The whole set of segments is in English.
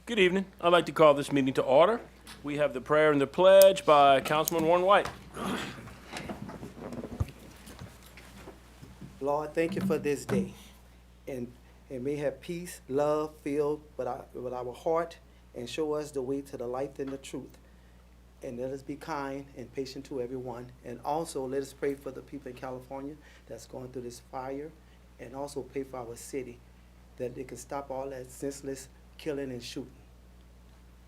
Good evening. I'd like to call this meeting to order. We have the prayer and the pledge by Councilman Warren White. Lord, thank you for this day. And may have peace, love filled with our heart, and show us the way to the light and the truth. And let us be kind and patient to everyone. And also let us pray for the people in California that's going through this fire, and also pray for our city, that they can stop all that senseless killing and shooting.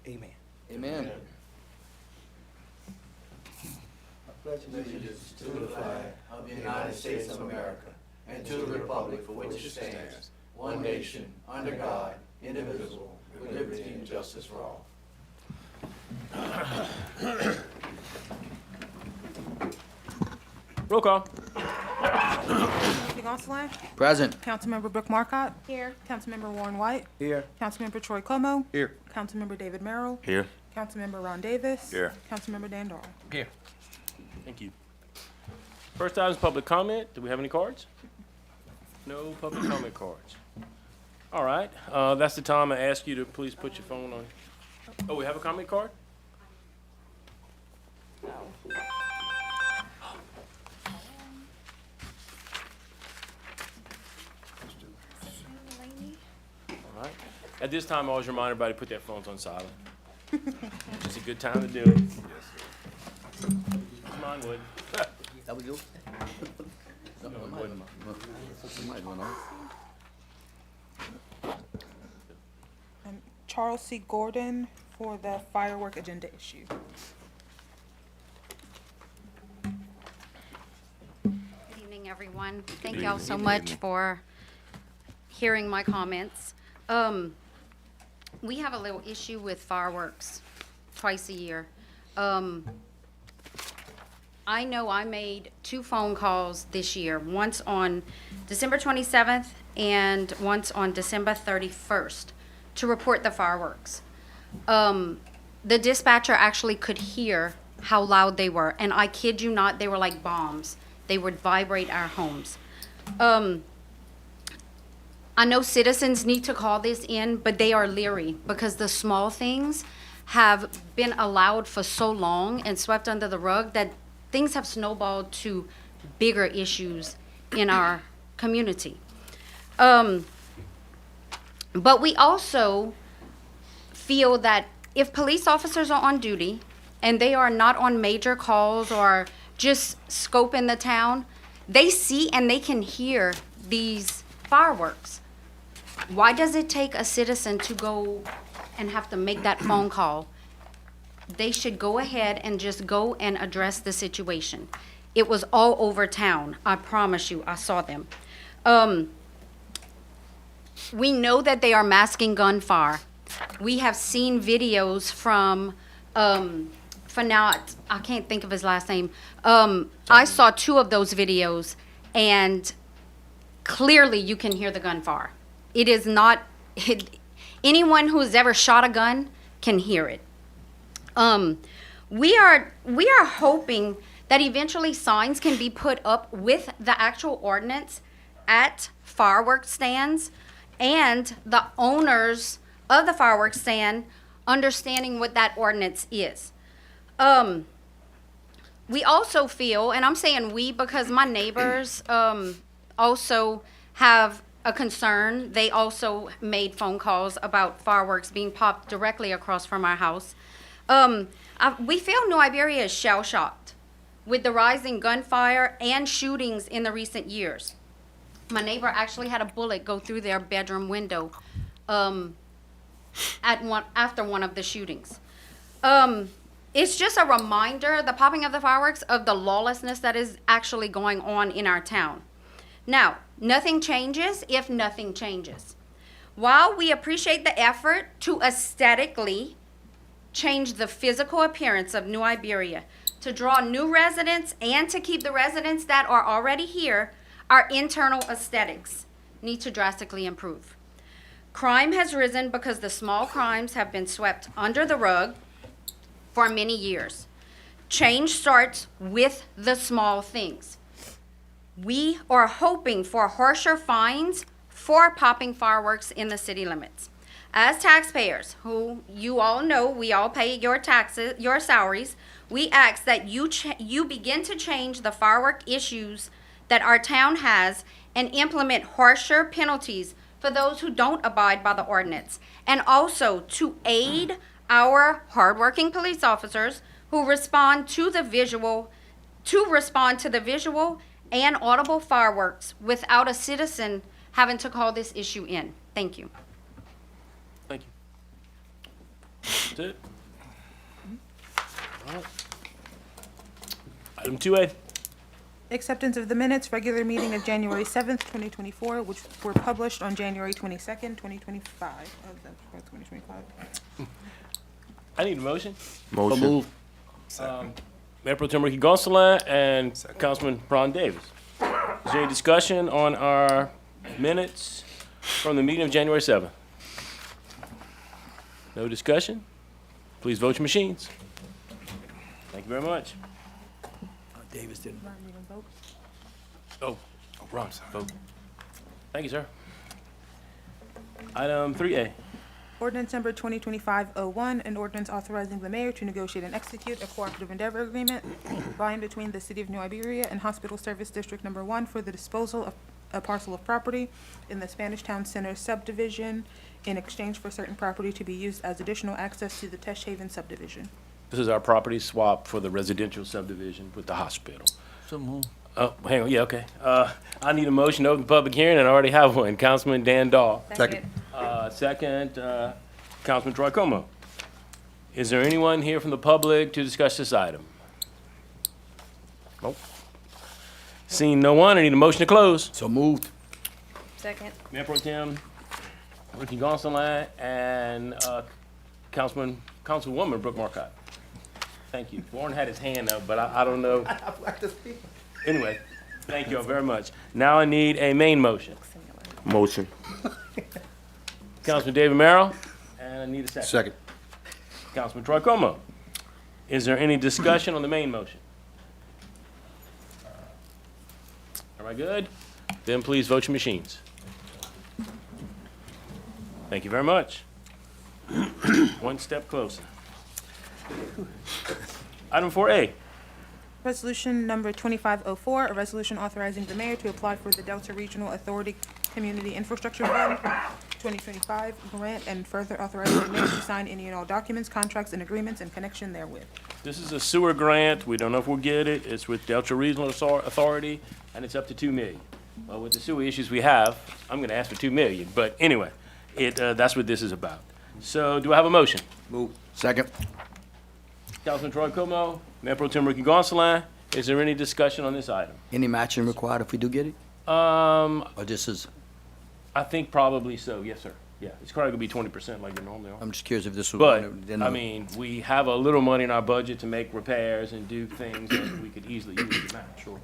Amen. Amen. I pledge Allegiance to the flag of the United States of America and to the republic for which it stands, one nation, under God, indivisible, with liberty and justice for all. Roll call. Councilmember Gonsalas? Present. Councilmember Brooke Marcotte? Here. Councilmember Warren White? Here. Councilmember Troy Como? Here. Councilmember David Merrill? Here. Councilmember Ron Davis? Here. Councilmember Dan Darl? Here. Thank you. First item is public comment. Do we have any cards? No public comment cards. All right. That's the time I ask you to please put your phone on. Oh, we have a comment card? All right. At this time, I always remind everybody to put their phones on silent. It's a good time to do it. Mine would. That was you? No, it wasn't. Somebody went off. Charles C. Gordon for the firework agenda issue. Good evening, everyone. Thank y'all so much for hearing my comments. We have a little issue with fireworks twice a year. I know I made 2 phone calls this year, once on December 27th and once on December 31st to report the fireworks. The dispatcher actually could hear how loud they were, and I kid you not, they were like bombs. They would vibrate our homes. I know citizens need to call this in, but they are leery because the small things have been allowed for so long and swept under the rug that things have snowballed to bigger issues in our community. But we also feel that if police officers are on duty and they are not on major calls or just scoping the town, they see and they can hear these fireworks. Why does it take a citizen to go and have to make that phone call? They should go ahead and just go and address the situation. It was all over town. I promise you, I saw them. We know that they are masking gunfire. We have seen videos from, Fanat, I can't think of his last name. I saw 2 of those videos, and clearly you can hear the gunfire. It is not, anyone who's ever shot a gun can hear it. We are hoping that eventually signs can be put up with the actual ordinance at fireworks stands, and the owners of the fireworks stand understanding what that ordinance is. We also feel, and I'm saying we because my neighbors also have a concern. They also made phone calls about fireworks being popped directly across from our house. We feel New Iberia is shell-shocked with the rising gunfire and shootings in the recent years. My neighbor actually had a bullet go through their bedroom window after one of the shootings. It's just a reminder, the popping of the fireworks, of the lawlessness that is actually going on in our town. Now, nothing changes if nothing changes. While we appreciate the effort to aesthetically change the physical appearance of New Iberia, to draw new residents and to keep the residents that are already here, our internal aesthetics need to drastically improve. Crime has risen because the small crimes have been swept under the rug for many years. Change starts with the small things. We are hoping for harsher fines for popping fireworks in the city limits. As taxpayers, who you all know, we all pay your taxes, your salaries, we ask that you begin to change the firework issues that our town has and implement harsher penalties for those who don't abide by the ordinance, and also to aid our hardworking police officers who respond to the visual and audible fireworks without a citizen having to call this issue in. Thank you. Thank you. That's it. All right. Item 2A. Acceptance of the minutes, regular meeting of January 7th, 2024, which were published on January 22nd, 2025. Oh, that's 2025. I need a motion. So Motion. moved. Mayor Pro Tem Ricky Gonsalas and Councilman Ron Davis. Is there any discussion on our minutes from the meeting of January 7th? No discussion? Please vote your machines. Thank you very much. Davis didn't. Ron, you gonna vote? Oh, Ron, vote. Thank you, sir. Item 3A. Ordinance number 2025-01, an ordinance authorizing the mayor to negotiate and execute a cooperative endeavor agreement by and between the City of New Iberia and Hospital Service District Number 1 for the disposal of a parcel of property in the Spanish Town Center subdivision in exchange for certain property to be used as additional access to the Tesh Haven subdivision. This is our property swap for the residential subdivision with the hospital. So moved. Oh, hang on, yeah, okay. I need a motion to open the public hearing, and I already have one. Councilman Dan Dahl. Second. Second, Councilman Troy Como. Is there anyone here from the public to discuss this item? Nope. Seeing no one, I need a motion to close. So moved. Second. Mayor Pro Tem Ricky Gonsalas and Councilwoman Brooke Marcotte. Thank you. Warren had his hand up, but I don't know. I forgot to speak. Anyway, thank you all very much. Now I need a main motion. Motion. Councilman David Merrill, and I need a second. Second. Councilman Troy Como. Is there any discussion on the main motion? Am I good? Then please vote your machines. Thank you very much. One step closer. Item 4A. Resolution number 2504, a resolution authorizing the mayor to apply for the Delta Regional Authority Community Infrastructure Fund 2025 grant and further authorizing the mayor to sign any and all documents, contracts, and agreements in connection therewith. This is a sewer grant. We don't know if we'll get it. It's with Delta Regional Authority, and it's up to $2 million. Well, with the sewer issues we have, I'm gonna ask for $2 million, but anyway, that's what this is about. So do I have a motion? Moved. Second. Councilman Troy Como, Mayor Pro Tem Ricky Gonsalas, is there any discussion on this item? Any matching required if we do get it? Um, Or this is, I think probably so, yes, sir. Yeah, it's probably gonna be 20% like they normally are. I'm just curious if this was. But, then, I mean, we have a little money in our budget to make repairs and do things that we could easily use to match, sure.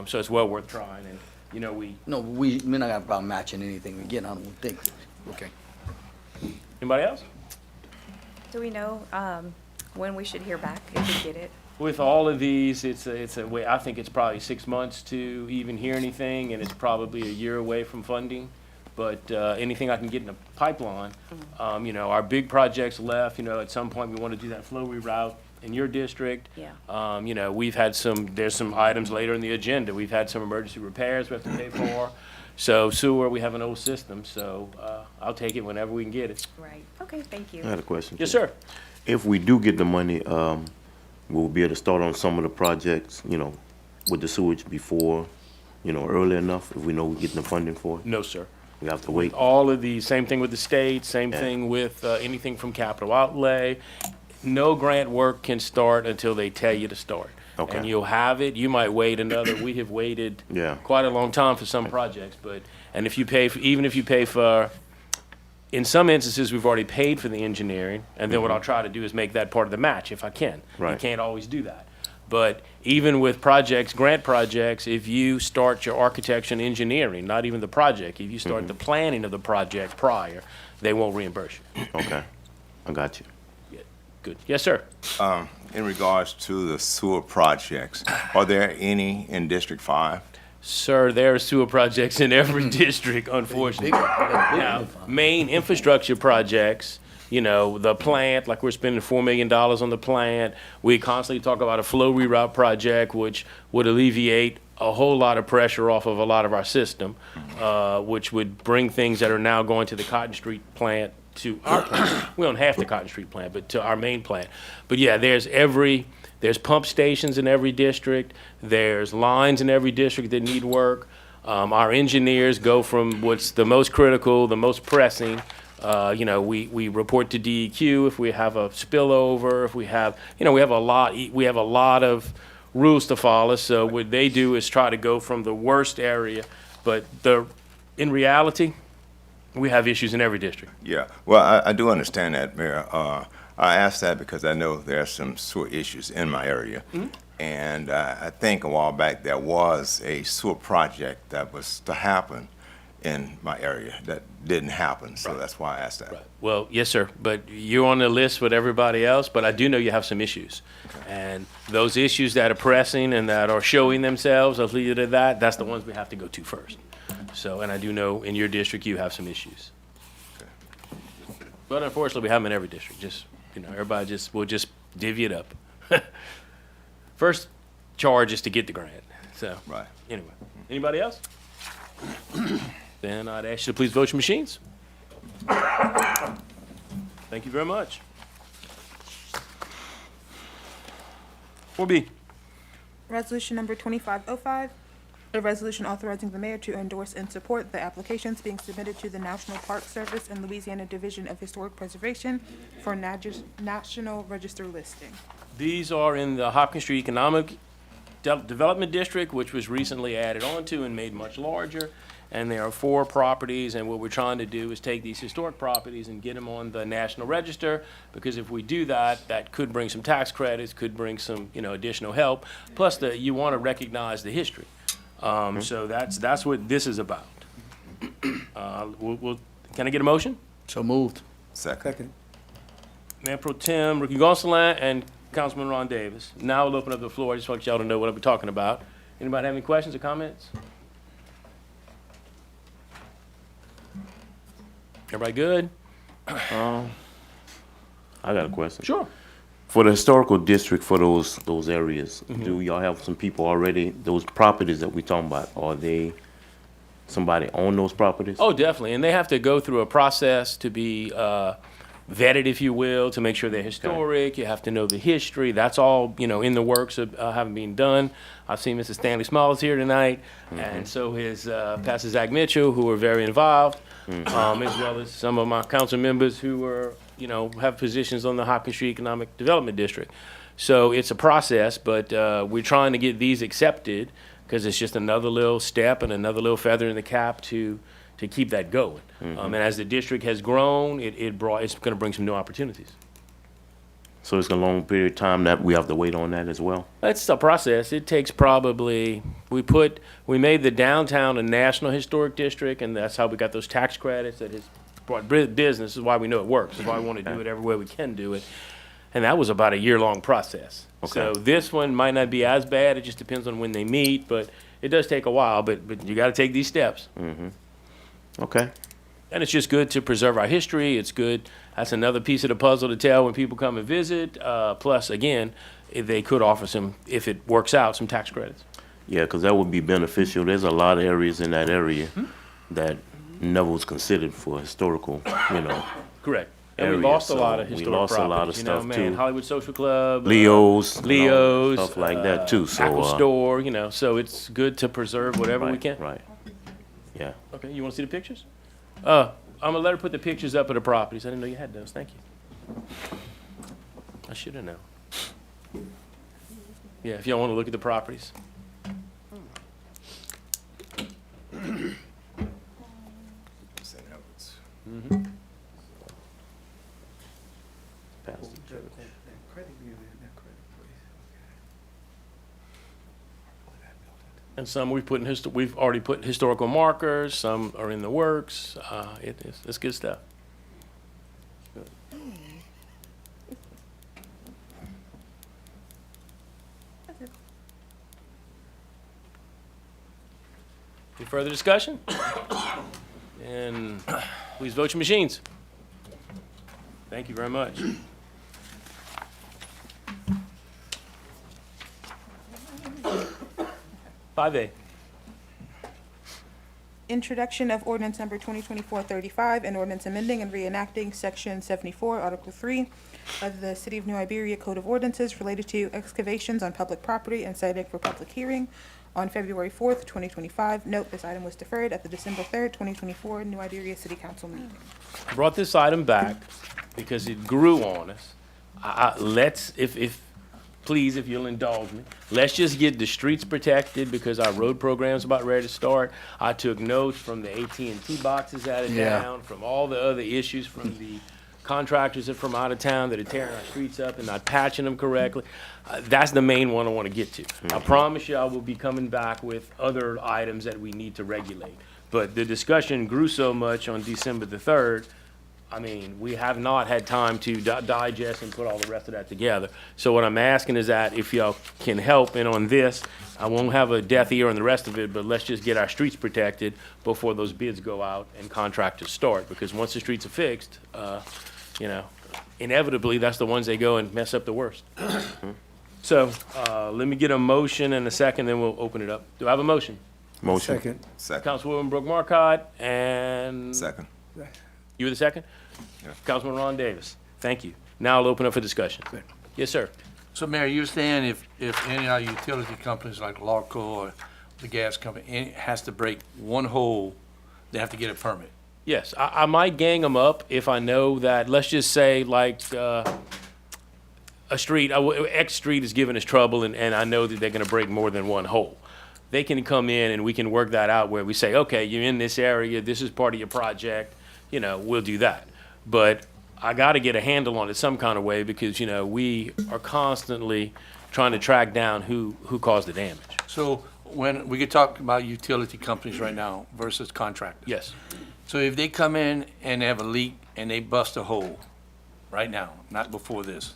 So it's well worth trying, and, you know, No, we're not gonna have a problem matching anything we get, I don't think. Okay. anybody else? Do we know when we should hear back if we get it? With all of these, it's a way, I think it's probably 6 months to even hear anything, and it's probably a year away from funding. But anything I can get in the pipeline, you know, our big projects left, you know, at some point we want to do that flow reroute in your district. Yeah. You know, there's some items later in the agenda. We've had some emergency repairs we have to pay for. So sewer, we have an old system, so I'll take it whenever we can get it. Right. Okay, thank you. I had a question. Yes, too. sir. If we do get the money, we'll be able to start on some of the projects, you know, with the sewage before, you know, early enough, if we know we're getting the funding for it? No, sir. We have to wait? All of the, same thing with the state, same Yeah. thing with anything from capital outlay. No grant work can start until they tell you to start. Okay. And you'll have it, you might wait another, we have waited Yeah. quite a long time for some projects, but, and if you pay, even if you pay for, in some instances, we've already paid for the engineering, and then what I'll try to do is make that part of the match if I can. You Right. can't always do that. But even with projects, grant projects, if you start your architecture and engineering, not even the project, if you start the planning of the project prior, they won't reimburse you. Okay, I got you. Good. Yes, sir. In regards to the sewer projects, are there any in District 5? Sir, there are sewer projects in every district, unfortunately. Now, main infrastructure projects, you know, the plant, like we're spending $4 million on the plant. We constantly talk about a flow reroute project, which would alleviate a whole lot of pressure off of a lot of our system, which would bring things that are now going to the Cotton Street plant to our plant. We don't have the Cotton Street plant, but to our main plant. But yeah, there's pump stations in every district. There's lines in every district that need work. Our engineers go from what's the most critical, the most pressing. You know, we report to DEQ if we have a spillover, if we have, you know, we have a lot of rules to follow. So what they do is try to go from the worst area, but in reality, we have issues in every district. Yeah, well, I do understand that, Mayor. I asked that because I know there are some sewer issues in my area. And I think a while back there was a sewer project that was to happen in my area that didn't happen, so that's why I asked that. Right. Well, yes, sir, but you're on the list with everybody else, but I do know you have some issues. And those issues that are pressing and that are showing themselves, I'll leave it at that, that's the ones we have to go to first. So, and I do know in your district you have some issues. But unfortunately, we have them in every district. Just, you know, we'll just divvy it up. First charge is to get the grant. So, Right. anyway, anybody else? Then I'd ask you to please vote your machines. Thank you very much. 4B. Resolution number 2505, a resolution authorizing the mayor to endorse and support the applications being submitted to the National Park Service and Louisiana Division of Historic Preservation for National Register listing. These are in the Hopkins Street Economic Development District, which was recently added onto and made much larger. And there are 4 properties, and what we're trying to do is take these historic properties and get them on the National Register, because if we do that, that could bring some tax credits, could bring some, you know, additional help. Plus, you want to recognize the history. So that's what this is about. Can I get a motion? So moved. Second. Mayor Pro Tem Ricky Gonsalas and Councilman Ron Davis. Now we'll open up the floor. I just want y'all to know what I'll be talking about. Anybody have any questions or comments? Everybody good? I got a question. Sure. For the historical district, for those areas, do y'all have some people already, those properties that we talking about, are they, somebody own those properties? Oh, definitely. And they have to go through a process to be vetted, if you will, to make sure they're historic. You have to know the history. That's all, you know, in the works of having been done. I've seen Mr. Stanley Smalls here tonight, and so is Pastor Zach Mitchell, who are very involved, as well as some of my council members who are, you know, have positions on the Hopkins Street Economic Development District. So it's a process, but we're trying to get these accepted because it's just another little step and another little feather in the cap to keep that going. And as the district has grown, it's going to bring some new opportunities. So it's a long period of time that we have to wait on that as well? It's a process. It takes probably, we made the downtown a national historic district, and that's how we got those tax credits that has brought business. This is why we know it works. This is why we want to do it everywhere we can do it. And that was about a year-long process. Okay. So this one might not be as bad. It just depends on when they meet, but it does take a while, but you got to take these steps. Okay. And it's just good to preserve our history. It's good. That's another piece of the puzzle to tell when people come and visit. Plus, again, if they could offer some, if it works out, some tax credits. Yeah, because that would be beneficial. There's a lot of areas in that area that never was considered for historical, you know. Correct. And we area, lost a lot of so we historic lost a lot of properties, you know, stuff, man, too. Hollywood Social Club. Leo's. Leo's. Stuff like that, too. So, Apple Store, you know, so it's good to preserve whatever we right, can. right. Yeah. Okay, you want to see the pictures? I'm gonna let her put the pictures up of the properties. I didn't know you had those. Thank you. I should have known. Yeah, if y'all want to look at the properties. Past the church. And some we've already put historical markers. Some are in the works. It's good stuff. Any further discussion? And please vote your machines. Thank you very much. 5A. Introduction of ordinance number 2024-35, an ordinance amending and reenacting section 74, article 3 of the City of New Iberia Code of Ordinances related to excavations on public property and setting for public hearing on February 4th, 2025. Note, this item was deferred at the December 3rd, 2024 New Iberia City Council meeting. I brought this item back because it grew on us. Let's, please, if you'll indulge me, let's just get the streets protected because our road program's about ready to start. I took notes from the AT&T boxes out of town, from all the other issues from the contractors that are from out of town that are tearing our streets up and not patching them correctly. That's the main one I want to get to. I promise you I will be coming back with other items that we need to regulate. But the discussion grew so much on December the 3rd, I mean, we have not had time to digest and put all the rest of that together. So what I'm asking is that if y'all can help, and on this, I won't have a deaf ear on the rest of it, but let's just get our streets protected before those bids go out and contractors start. Because once the streets are fixed, you know, inevitably, that's the ones they go and mess up the worst. So, let me get a motion and a second, then we'll open it up. Do I have a motion? Motion. Second. Second. Councilwoman Brooke Marcotte, and Second. you were the second? Yeah. Councilman Ron Davis, thank you. Now I'll open up for discussion. Yes, sir. So, Mayor, you're saying if any of our utility companies like Larco or the gas company has to break one hole, they have to get a permit? Yes, I might gang them up if I know that, let's just say like, a street, X street is giving us trouble and I know that they're gonna break more than one hole. They can come in and we can work that out where we say, okay, you're in this area, this is part of your project, you know, we'll do that. But I gotta get a handle on it some kind of way because, you know, we are constantly trying to track down who caused the damage. So when, we could talk about utility companies right now versus contractors. Yes. So if they come in and they have a leak and they bust a hole right now, not before this,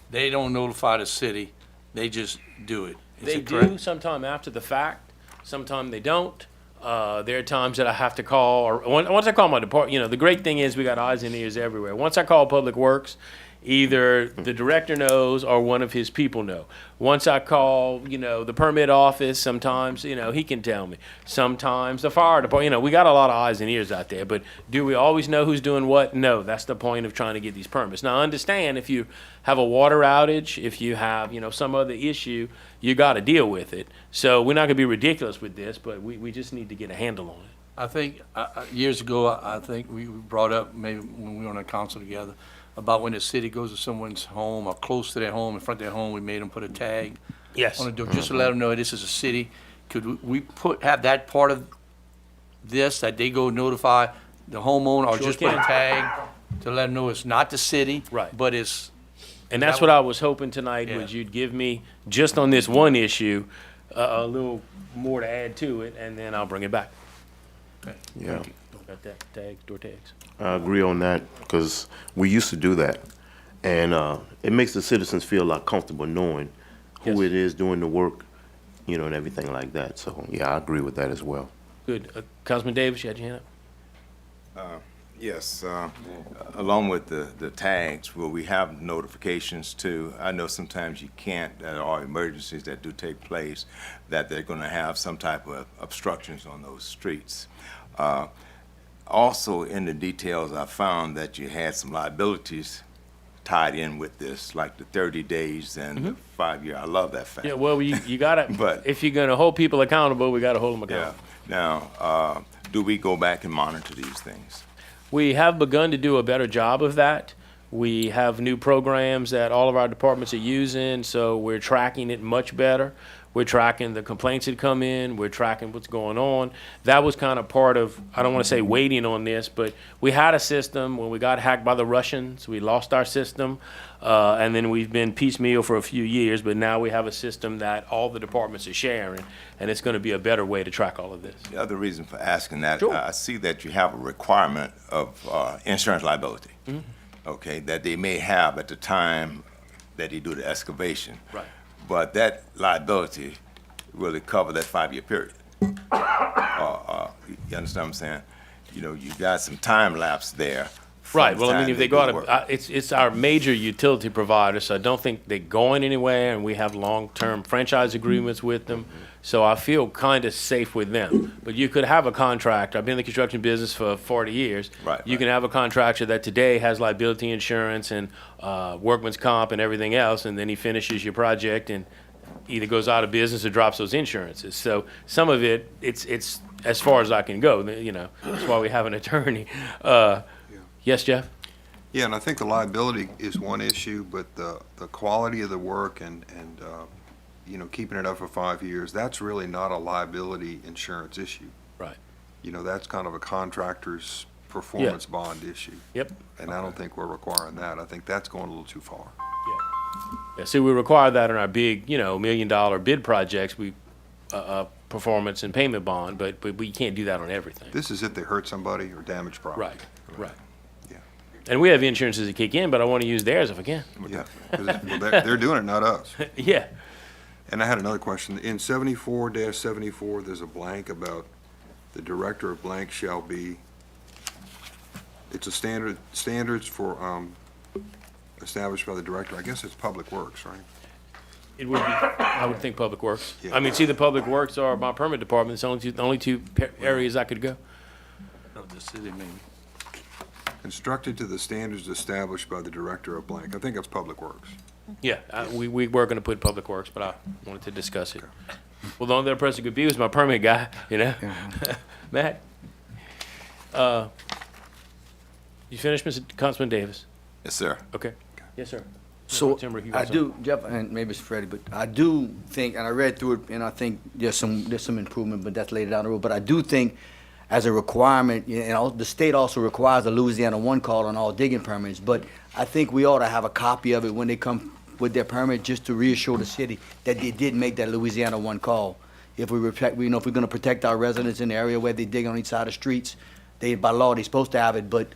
they don't notify the city, they just do it. Is They it correct? do sometime after the fact, sometime they don't. There are times that I have to call, or once I call my department, you know, the great thing is we got eyes and ears everywhere. Once I call Public Works, either the director knows or one of his people know. Once I call, you know, the permit office, sometimes, you know, he can tell me. Sometimes the fire department, you know, we got a lot of eyes and ears out there, but do we always know who's doing what? No, that's the point of trying to get these permits. Now, understand if you have a water outage, if you have, you know, some other issue, you got to deal with it. So we're not going to be ridiculous with this, but we just need to get a handle on it. I think, years ago, I think we brought up, maybe when we were on a council together, about when the city goes to someone's home or close to their home, in front of their home, we made them put a tag Yes. on the door, just to let them know this is a city. Could we have that part of this, that they go notify the homeowner or Sure just put a can. tag to let them know it's not the city? Right. But it's, And that's what I was hoping tonight, Yeah. was you'd give me, just on this one issue, a little more to add to it, and then I'll bring it back. Yeah. Got that, tags, door tags. I agree on that because we used to do that. And it makes the citizens feel a lot comfortable knowing who Yes. it is doing the work, you know, and everything like that. So, yeah, I agree with that as well. Good. Councilman Davis, you had your hand up? Yes, along with the tags, will we have notifications too? I know sometimes you can't, there are emergencies that do take place, that they're gonna have some type of obstructions on those streets. Also, in the details, I found that you had some liabilities tied in with this, like the 30 days and the 5-year. I love that fact. Yeah, well, you gotta, But- if you're gonna hold people accountable, we gotta hold them Yeah. accountable. Now, do we go back and monitor these things? We have begun to do a better job of that. We have new programs that all of our departments are using, so we're tracking it much better. We're tracking the complaints that come in, we're tracking what's going on. That was kind of part of, I don't want to say waiting on this, but we had a system when we got hacked by the Russians, we lost our system, and then we've been piecemeal for a few years, but now we have a system that all the departments are sharing, and it's going to be a better way to track all of this. The other reason for asking that, Sure. I see that you have a requirement of insurance liability, okay, that they may have at the time that they do the excavation. Right. But that liability will cover that 5-year period. You understand what I'm saying? You know, you got some time lapse there. from Right, the well, I time mean, if they do go the out, work. it's our major utility provider, so I don't think they're going anywhere, and we have long-term franchise agreements with them, so I feel kind of safe with them. But you could have a contractor, I've been in the construction business for 40 years. Right, You right. can have a contractor that today has liability insurance and workman's comp and everything else, and then he finishes your project and either goes out of business or drops those insurances. So some of it, it's as far as I can go, you know, that's why we have an attorney. Yes, Jeff? Yeah, and I think the liability is one issue, but the quality of the work and you know, keeping it up for 5 years, that's really not a liability insurance issue. Right. You know, that's kind of a contractor's performance bond issue. Yep. And I don't think we're requiring that. I think that's going a little too far. Yeah, see, we require that in our big, you know, $1 million bid projects, performance and payment bond, but we can't do that on everything. This is if they hurt somebody or damage property. Right. Yeah. And we have insurances that kick in, but I want to use theirs if I can. Yeah, 'cause well, they're doing it, not us. Yeah. And I had another question. In 74-74, there's a blank about the director of blank shall be, it's a standards for, established by the director. I guess it's Public Works, right? It would be, I would think Public Works. Yeah. I mean, see, the Public Works are my permit department, it's the only two areas I could go. Of the city, maybe. Constructed to the standards established by the director of blank. I think that's Public Works. Yeah, we were gonna put Public Works, but I wanted to discuss it. Well, the only other person could be was my permit guy, you know? Matt? You finished, Mr. Councilman Davis? Yes, sir. Okay. Yes, sir. So Timber, you got I do, Jeff, and maybe it's Freddie, but I do think, and I read through it, and I think there's some improvement, but that's later down the road. But I do think, as a requirement, you know, the state also requires a Louisiana 1 call on all digging permits. But I think we ought to have a copy of it when they come with their permit, just to reassure the city that they did make that Louisiana 1 call. If we protect, you know, if we're gonna protect our residents in the area where they dig on each side of the streets, by law, they're supposed to have it, but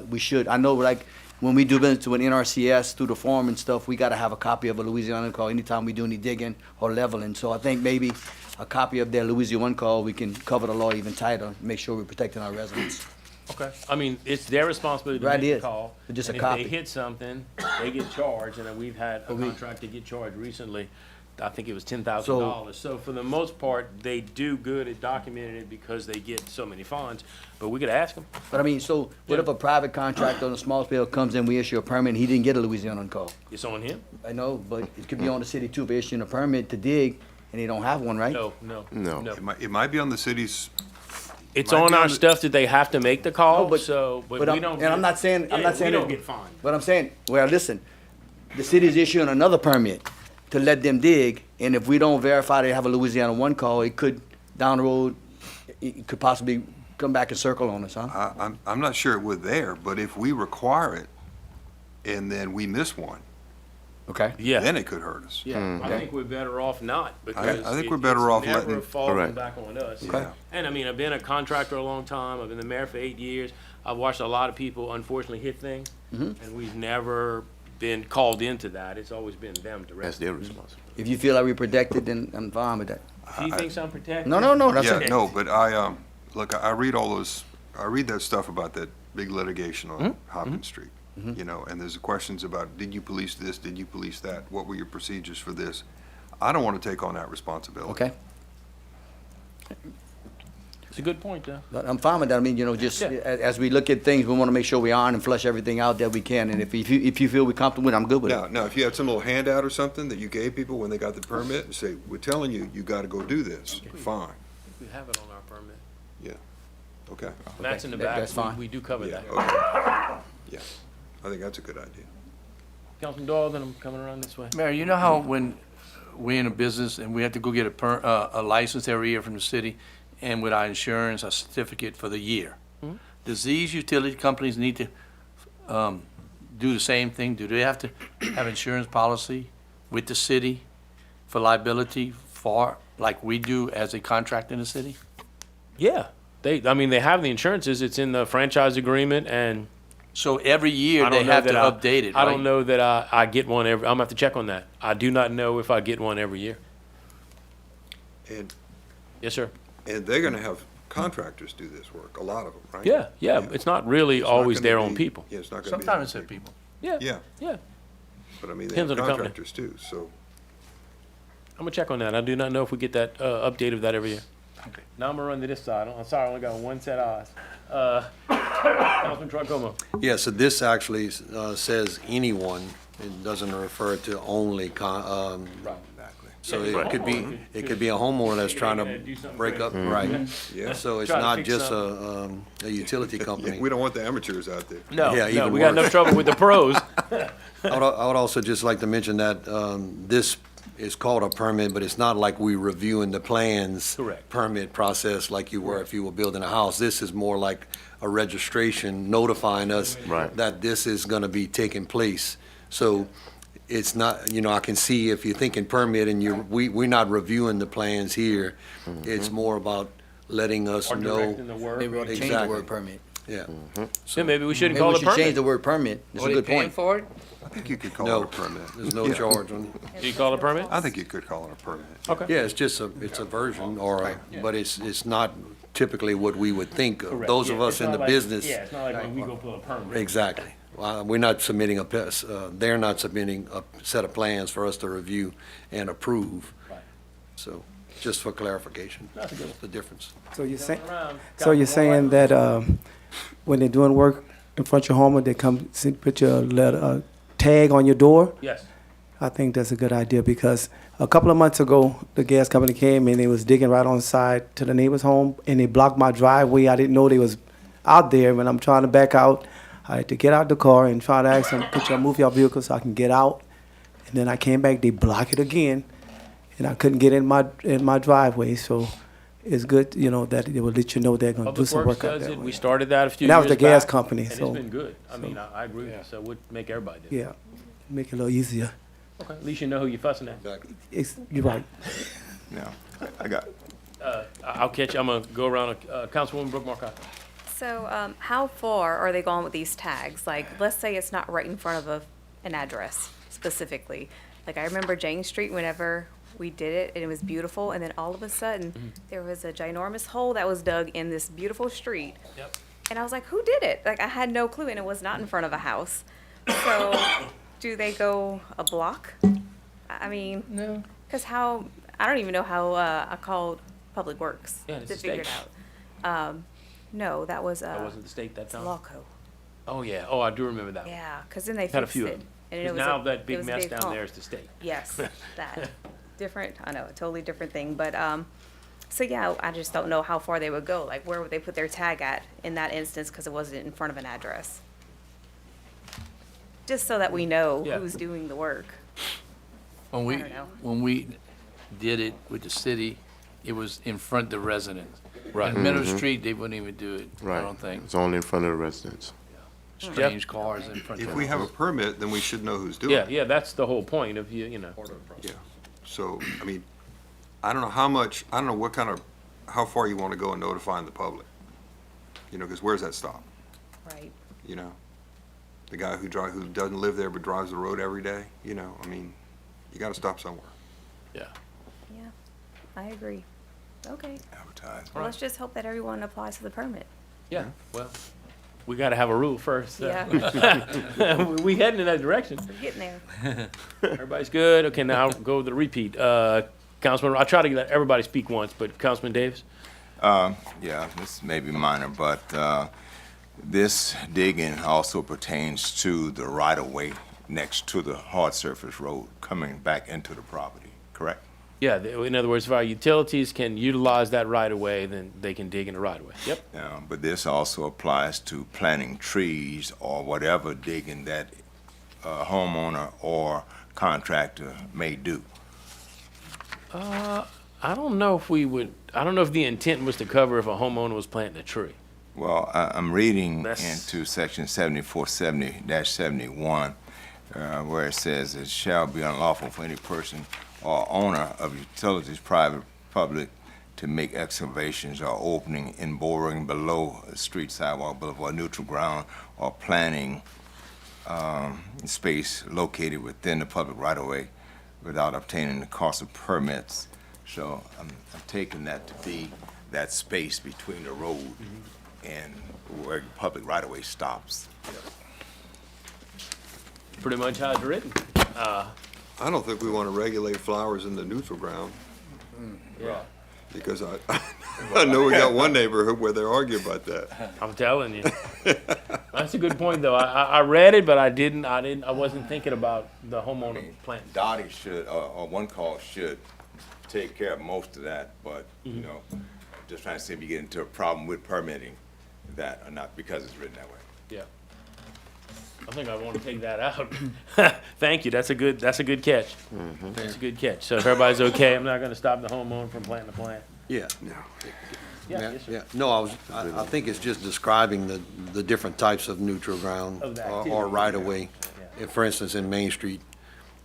we should. I know, like, when we do business with NRCS through the form and stuff, we gotta have a copy of a Louisiana call anytime we do any digging or leveling. So I think maybe a copy of their Louisiana 1 call, we can cover the law even tighter, make sure we're protecting our residents. Okay. I mean, it's their responsibility to Right, make it the is. call. But just a And copy. if they hit something, they get charged, and we've had a contractor get charged recently. I think it was $10,000. So for the most part, they do good at documenting it because they get so many funds, but we could ask them. But I mean, so what if a private contractor on a small scale comes in, we issue a permit, and he didn't get a Louisiana 1 call? It's on him? I know, but it could be on the city too, if they're issuing a permit to dig, and they don't have one, right? No. No. It might be on the city's, It's Might on be our on the- stuff that they have to make the call, No, but- but But we I'm, don't. and get- I'm not saying, I'm Yeah, not saying. we don't that- get fined. But I'm saying, well, listen, the city's issuing another permit to let them dig, and if we don't verify they have a Louisiana 1 call, it could, down the road, it could possibly come back and circle on us, huh? I'm not sure it would there, but if we require it and then we miss one, Okay. Yeah. then it could hurt us. Yeah, I think we're better off not, because I think it- we're better off it's never letting- falling Right. back on us. Okay. And I mean, I've been a contractor a long time, I've been the mayor for 8 years, I've watched a lot of people unfortunately hit things, and we've never been called into that, it's always been them That's directly. their responsibility. If you feel like we're protected, then I'm fine with that. He thinks I'm protected? No, that's Yeah, it. no, but look, I read I read that stuff about that big litigation on Hopkins Street, you know, and there's questions about, did you police this, did you police that, what were your procedures for this? I don't want to take on that responsibility. Okay, It's a good point, though. I'm fine with that. I mean, you know, just Yeah. as we look at things, we want to make sure we iron and flush everything out that we can, and if you feel we're comfortable with it, I'm good with it. Now, if you had some little handout or something that you gave people when they got the permit and say, we're telling you, you got to go do this, fine, We have it on our permit. okay. Matt's in the that- back, that's fine. we do cover Yeah, that. okay. Yeah, I think that's a good idea. Councilman Doyle, then I'm coming around this way. Mayor, you know how when we're in a business and we have to go get a license every year from the city, and with our insurance, a certificate for the year? Does these utility companies need to do the same thing? Do they have to have insurance policy with the city for liability like we do as a contractor in the city? Yeah, they have the insurances, it's in the franchise agreement, and So every year I they don't know have to that I- update it, I right? don't know that I get one every, I'm gonna have to check on that. I do not know if I get one every year. And Yes, sir. And they're gonna have contractors do this work, a lot of them, right? Yeah, yeah, it's not really It's not always gonna their own be- people. Yeah, it's not gonna be. Sometimes it's their people. Yeah, Yeah, yeah. but I mean, they Depends have on the company. contractors too, so. I'm gonna check on that. I do not know if we get that, update of that every year. Okay. Now I'm gonna run to this side. I'm sorry, I only got one set of eyes. Councilman Troy Como. Yeah, so this actually says anyone. It doesn't refer to only Right. Exactly. so Yeah, it could be a homeowner that's trying to Do something break up, crazy. right. Yeah. So it's Try to not fix just something. a utility company. We don't want the amateurs out there. No, Yeah, no, even we got enough worse. trouble with the pros. I would also just like to mention that this is called a permit, but it's not like we reviewing the plans. Correct. Permit process like you were if you were building a house. This is more like a registration notifying us Right. that this is gonna be taking place. So it's not, I can see if you're thinking permit and we're not reviewing the plans here. It's more about letting us Or know. directing the work. Maybe we ought to change the Exactly. word permit. Yeah. Yeah, maybe we shouldn't Maybe call we it should change permit. the word permit. It's a good point. for it? I think you could call No. it a permit. There's no Yeah. charge on it. Do you call it permit? I think you could call it a permit. Okay. Yeah, it's a version but it's not typically what we would think of. Correct. Those of Yeah, us it's in not the like- business. Yeah, it's not like when we go pull a permit. Exactly. We're not submitting they're not submitting a set of plans for us to review and approve. Right. So, just for clarification, That's good. the difference. So you're saying, Around. so you're saying that, when they're doing work in front of your home, they come put your letter, tag on your door? Yes. I think that's a good idea because a couple of months ago, the gas company came and they was digging right on side to the neighbor's home and they blocked my driveway. I didn't know they was out there. When I'm trying to back out, I had to get out the car and try to ask them, could y'all move your vehicle so I can get out? And then I came back, they block it again, and I couldn't get in my driveway. So it's good, that they will let you know they're gonna do Public some Works work out does that it. way. We started that a few And that years was the gas back, company, And so- it's been good. I mean, I agree with you. So we'll make everybody do it. Yeah, make it a little easier. Okay. At least you know who you're fussing at. You're right. Now, I got, I'll catch you. I'm gonna go around, Councilwoman Brooke Marcotte. So, how far are they going with these tags? Like, let's say it's not right in front of an address specifically. Like, I remember Jane Street whenever we did it, and it was beautiful, and then all of a sudden, there was a ginormous hole that was dug in this beautiful street. Yep. And I was like, who did it? Like, I had no clue, and it was not in front of a house. So, do they go a block? I mean, No. because I don't even know how I called Public Works Yeah, it's to the figure it state. out. No, that was That wasn't the state that time? Lawco. Oh, yeah. Oh, I do remember that one. Yeah, because then they Had a fixed few it. of them. And it 'Cause was now a- that it big was a mess big down hump. there is the state. Yes, that. Different, I know, a totally different thing. But, so yeah, I just don't know how far they would go. Like, where would they put their tag at in that instance because it wasn't in front of an address? Just so that we know Yeah. who's doing the work. When I don't know. when we did it with the city, it was in front of the residents. Right. In Meadow Street, they wouldn't even do it, I Right. don't think. It's only in front of the residents. Strange cars in front of If them. we have a permit, then we should know who's doing Yeah, it. yeah, that's the whole point of you know. Yeah. So, I mean, I don't know what kind of, how far you want to go in notifying the public. Because where's that stop? Right. The guy who doesn't live there but drives the road every day, I mean, you got to stop somewhere. Yeah, I agree. Okay. advertise. Well, let's just hope that everyone applies for the permit. Yeah, well, we gotta have a rule first. Yeah. We heading in that direction. We're getting there. Everybody's good? Okay, now I'll go with the repeat. Councilman, I'll try to let everybody speak once, but Councilman Davis? Yeah, this may be minor, but this digging also pertains to the right-of-way next to the hard surface road coming back into the property, correct? Yeah, in other words, if our utilities can utilize that right of way, then they can dig in the right of way. Yep. But this also applies to planting trees or whatever digging that homeowner or contractor may do. I don't know if the intent was to cover if a homeowner was planting a tree. Well, I'm reading That's- into section 7470-71, where it says, "It shall be unlawful for any person or owner of utilities, private, public, to make excavations or opening and boring below a street, sidewalk, boulevard, neutral ground, or planting space located within the public right-of-way without obtaining the cost of permits." So I'm taking that to be that space between the road and where public right-of-way stops. Pretty much how it's written. I don't think we want to regulate flowers in the neutral ground, Yeah. because I know we got one neighborhood where they're arguing about that. I'm telling you. That's a good point, though. I read it, but I wasn't thinking about the homeowner plant. Dottie should, or one call should take care of most of that, but, you know, just trying to see if you get into a problem with permitting that or not, because it's written that way. Yeah. I think I want to take that out. Thank you. That's a good catch. That's a good catch. So if everybody's okay, I'm not going to stop the homeowner from planting the plant. Yeah. Yeah, yes, sir. Yeah, no, I think it's just describing the different types of neutral ground Of the or activity. right-of-way. Yeah. If, for instance, in Main Street,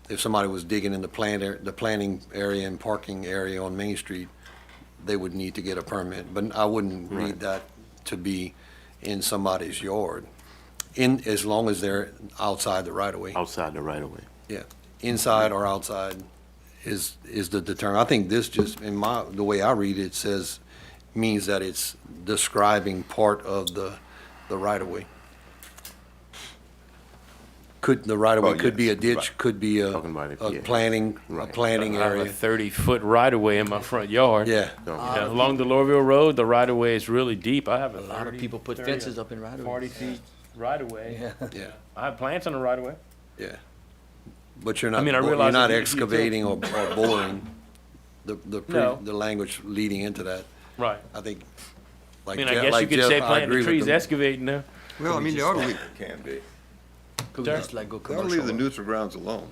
if somebody was digging in the planting area and parking area on Main Street, they would need to get a permit, but I wouldn't read that to be in somebody's yard, as long as they're outside the right-of-way. Outside the right of way. Yeah, inside or outside is the deterrent. I think this just, the way I read it, means that it's describing part of the right-of-way. The right-of-way Oh, could be a yes, ditch, right. could be a Talking about it, yeah. planting Right. I have a area. 30-foot right-of-way in my front yard. Yeah, You know, along the Lorville Road, the right-of-way is really deep. I have a A lot of 30, people put 30, fences up in right-of-ways. 40 feet right-of-way. Yeah. yeah, I have plants on the right-of-way. yeah. But you're I not, mean, I you're realize not if you excavating or boring, No. the language leading into that. Right. I think, I like mean, I Jeff, guess you could say I planting agree the with trees, them. excavating there. Well, I mean, they ought to leave, It can be. Could we Sir? just like go they ought to leave the commercial? neutral grounds alone,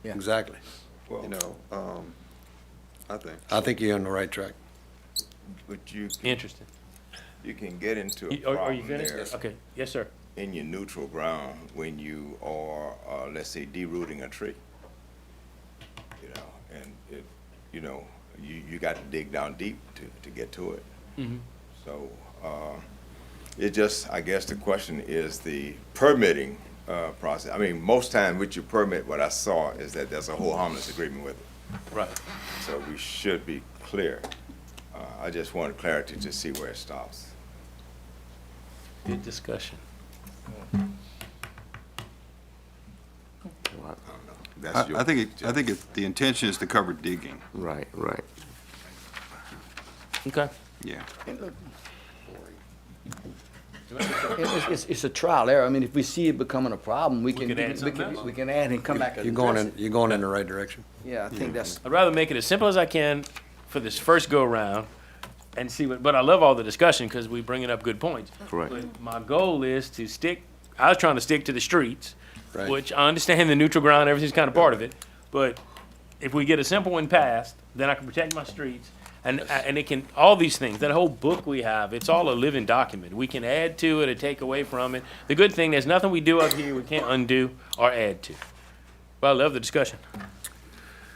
Yeah. Exactly. Well, you know, I think. I think you're on the right track. but you Interesting. can get into a Are you problem finished? there Okay, yes, sir. in your neutral ground when you are, let's say, derooting a tree. You know, and it, you know, you got to dig down deep to get to it. So, it just, I guess the question is the permitting, process. I mean, most times with your permit, what I saw is that there's a whole harmless agreement with it. Right. So we should be clear. I just wanted clarity to see where it stops. Good discussion. That's your- I think the intention is to cover digging, Right, right. Okay. yeah. It's a trial error. I mean, if we see it becoming a problem, we can, could add something else. we can add and come back and You're going address it. you're going in the right direction. Yeah, I think that's, I'd rather make it as simple as I can for this first go-around and see what, but I love all the discussion because we bringing up good points. Correct. But my goal is to stick, I was trying to stick to the streets, Right. which I understand the neutral ground, everything's kind of part of it. But if we get a simple one passed, then I can protect my streets. And it can, all these things, that whole book we have, it's all a living document. We can add to it or take away from it. The good thing, there's nothing we do up here we can't undo or add to. But I love the discussion.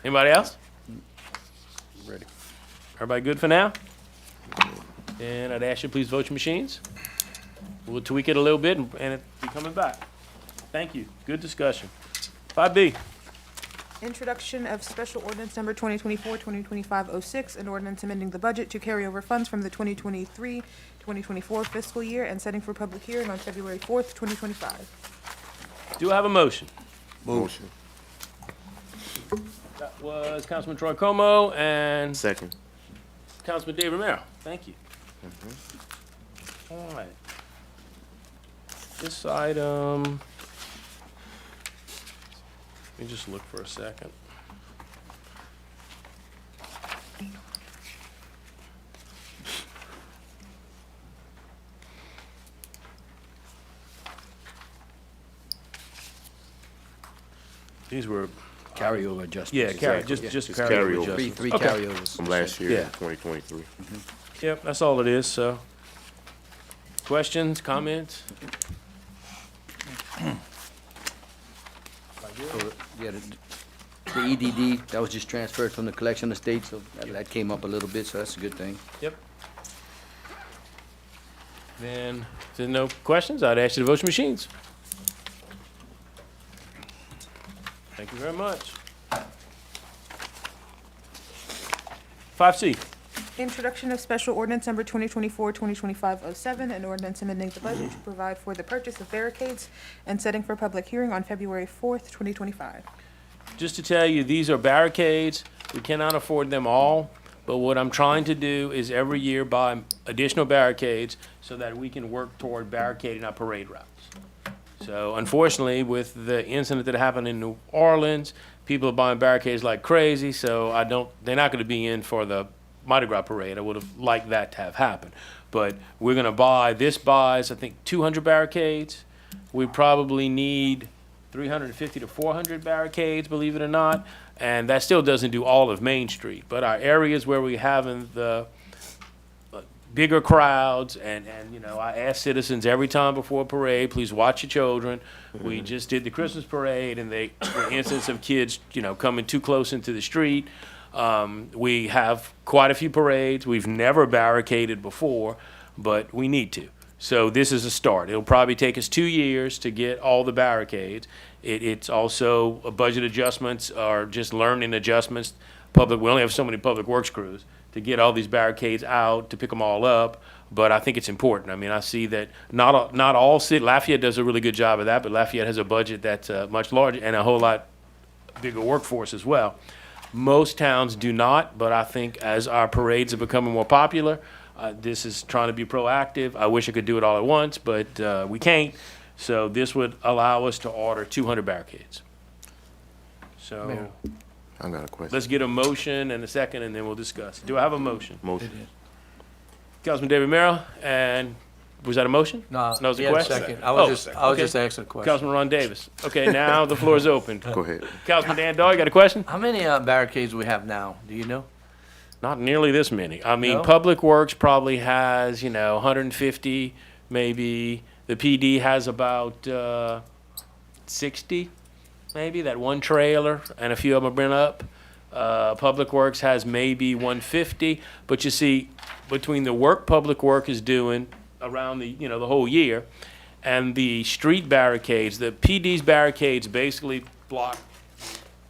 Anybody else? Ready. Everybody good for now? And I'd ask you, please vote your machines. We'll tweak it a little bit and it'll be coming back. Thank you. Good discussion. 5B. Introduction of special ordinance number 2024-2025-06, an ordinance amending the budget to carry over funds from the 2023-2024 fiscal year and setting for public hearing on February 4th, 2025. Do I have a motion? Motion. That was Councilman Troy Como and Second. Councilman Dave Romero. Thank you. All right. This item, let me just look for a second. These were, carryover adjustments. yeah, Exactly. just Just carryover carryover. adjustments. Three Okay. carryovers. From last year, Yeah. 2023. Yep, that's all it is, so. Questions, comments? Yeah, the EDD, that was just transferred from the collection of state, so that came up a little bit, so that's a good thing. Yep. Then, if there's no questions, I'd ask you to vote your machines. Thank you very much. 5C. Introduction of special ordinance number 2024-2025-07, an ordinance amending the budget to provide for the purchase of barricades and setting for public hearing on February 4th, 2025. Just to tell you, these are barricades. We cannot afford them all, but what I'm trying to do is every year buy additional barricades so that we can work toward barricading our parade routes. So unfortunately, with the incident that happened in New Orleans, people are buying barricades like crazy, so they're not gonna be in for the Mardi Gras parade. I would have liked that to have happened. But we're gonna this buys, I think, 200 barricades. We probably need 350 to 400 barricades, believe it or not, and that still doesn't do all of Main Street. But our areas where we're having the bigger crowds, and you know, I ask citizens every time before a parade, please watch your children. We just did the Christmas parade, and they were instances of kids, you know, coming too close into the street. We have quite a few parades. We've never barricaded before, but we need to. So this is a start. It'll probably take us 2 years to get all the barricades. It's also budget adjustments or just learning adjustments. We only have so many public works crews to get all these barricades out, to pick them all up, but I think it's important. I mean, I see that not all cities, Lafayette does a really good job of that, but Lafayette has a budget that's much larger and a whole lot bigger workforce as well. Most towns do not, but I think as our parades are becoming more popular, this is trying to be proactive. I wish I could do it all at once, but we can't. So this would allow us to order 200 barricades. So Mayor. I got a question. let's get a motion and a second, and then we'll discuss. Do I have a motion? Motion. Councilman David Merrill, and was that a motion? No, No, it was a he had a question? second. Oh, I was okay. just asking a question. Councilman Ron Davis. Okay, now the floor is open. Go ahead. Councilman Dan Dahl, you got a question? How many barricades do we have now? Do you know? Not nearly this many. I mean, No? Public Works probably has, 150, maybe. The PD has about 60, maybe, that one trailer, and a few of them have been up. Public Works has maybe 150, but you see, between the work Public Work is doing around the whole year, and the street barricades, the PD's barricades basically block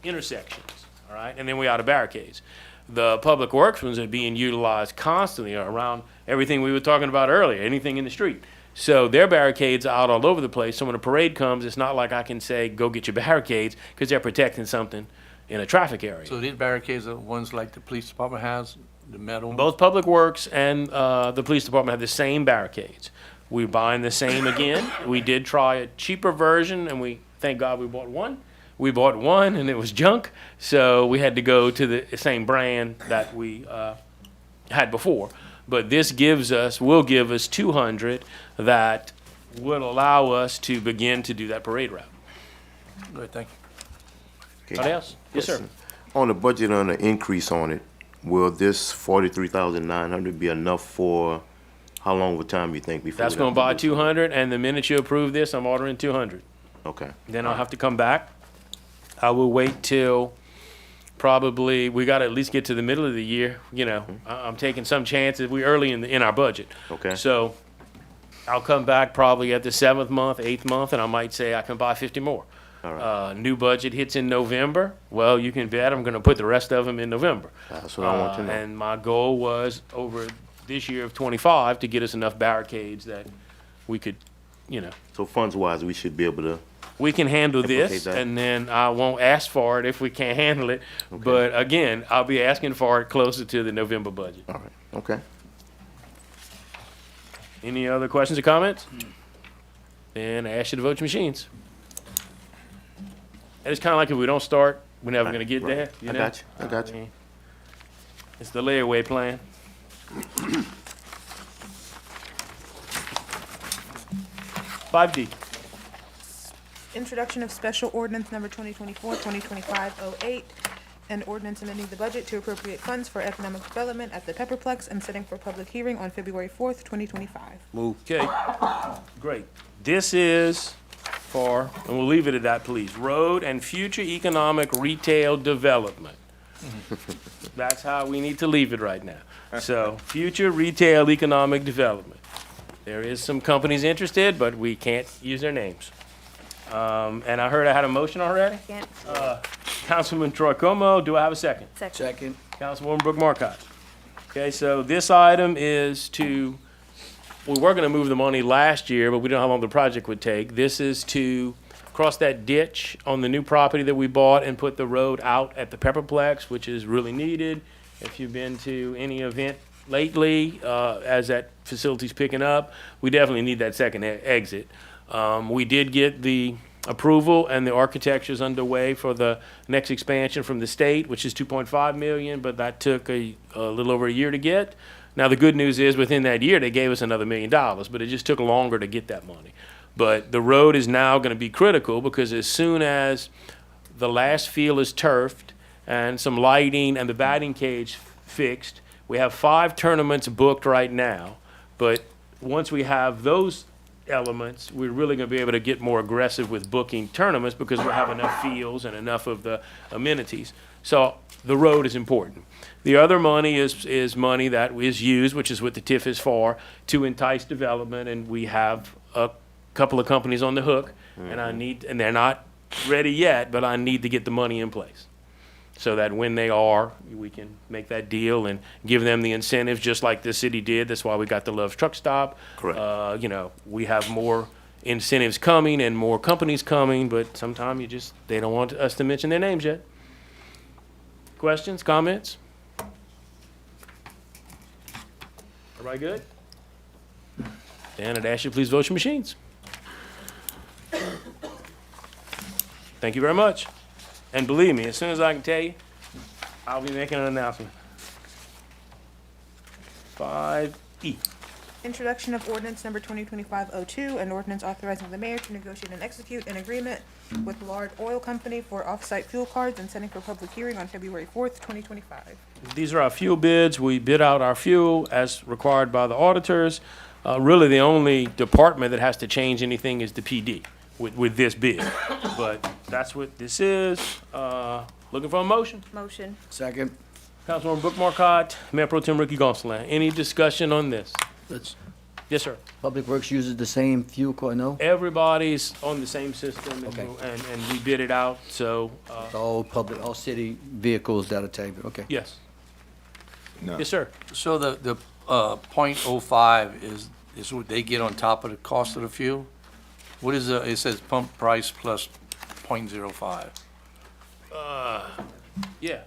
intersections, all right, and then we out of barricades. The Public Works ones are being utilized constantly around everything we were talking about earlier, anything in the street. So their barricades are out all over the place. So when a parade comes, it's not like I can say, go get your barricades, because they're protecting something in a traffic area. So these barricades are ones like the police department has, the metal? Both Public Works and the police department have the same barricades. We're buying the same again. We did try a cheaper version, and thank God we bought one. We bought one, and it was junk, so we had to go to the same brand that we had before. But this will give us 200 that will allow us to begin to do that parade route. Good, thank you. Okay. Anybody else? Yes, sir. On the budget, on the increase on it, will this 43,900 be enough for how long of a time you think before? That's gonna buy 200, and the minute you approve this, I'm ordering 200. Okay. Then I'll have to come back. I will wait till probably, we gotta at least get to the middle of the year, I'm taking some chances, we're early in our budget. Okay. So I'll come back probably at the 7th month, 8th month, and I might say I can buy 50 more. All right. New budget hits in November, well, you can bet I'm gonna put the rest of them in November. That's what I want to know. And my goal was over this year of 25 to get us enough barricades that we could, So funds-wise, we should be able to, we can handle Implicate this, that. and then I won't ask for it if we can't handle it. But again, I'll be asking for it closer to the November budget. all right, okay. Any other questions or comments? Then I ask you to vote your machines. And it's kind of like if we don't start, we're never gonna get there, I got you. mean, It's the layaway plan. 5D. Introduction of special ordinance number 2024-2025-08, an ordinance amending the budget to appropriate funds for economic development at the Pepperplex and setting for public hearing on February 4th, 2025. Move. Okay, great. This is for, and we'll leave it at that, please, road and future economic retail development. That's how we need to leave it right now. So, future retail economic development. There is some companies interested, but we can't use their names. And I heard I had a motion already. Second. Councilman Troy Como, do I have a second? Second. Second. Councilwoman Brooke Marcotte. Okay, so this item is to, we were gonna move the money last year, but we don't know how long the project would take. This is to cross that ditch on the new property that we bought and put the road out at the Pepperplex, which is really needed. If you've been to any event lately, as that facility's picking up, we definitely need that second exit. We did get the approval and the architecture's underway for the next expansion from the state, which is 2.5 million, but that took a little over a year to get. Now, the good news is within that year, they gave us another $1 million, but it just took longer to get that money. But the road is now gonna be critical because as soon as the last field is turfed and some lighting and the batting cage fixed, we have 5 tournaments booked right now. But once we have those elements, we're really gonna be able to get more aggressive with booking tournaments because we'll have enough fields and enough of the amenities. So the road is important. The other money is money that is used, which is what the TIF is for, to entice development, and we have a couple of companies on the hook, and they're not ready yet, but I need to get the money in place. So that when they are, we can make that deal and give them the incentives, just like the city did. That's why we got the Love's Truck Stop. Correct. You know, we have more incentives coming and more companies coming, but sometimes they don't want us to mention their names yet. Questions, comments? Everybody good? Dan, I'd ask you to please vote your machines. Thank you very much. And believe me, as soon as I can tell you, I'll be making an announcement. 5E. Introduction of ordinance number 2025-02, an ordinance authorizing the mayor to negotiate and execute an agreement with Lard Oil Company for off-site fuel cards and setting for public hearing on February 4th, 2025. These are our fuel bids. We bid out our fuel as required by the auditors. Really, the only department that has to change anything is the PD with this bid. But that's what this is. Looking for a motion? Motion. Second. Councilwoman Brooke Marcotte, Mayor Pro Tem Ricky Gonsalas. Any discussion on this? Yes, sir. Public Works uses the same fuel card, no? Everybody's on the same system, Okay. and we bid it out, so, All city vehicles that'll take it, okay. yes. No. Yes, sir. So the .05 is what they get on top of the cost of the fuel? What is it says pump price plus .05. Yeah.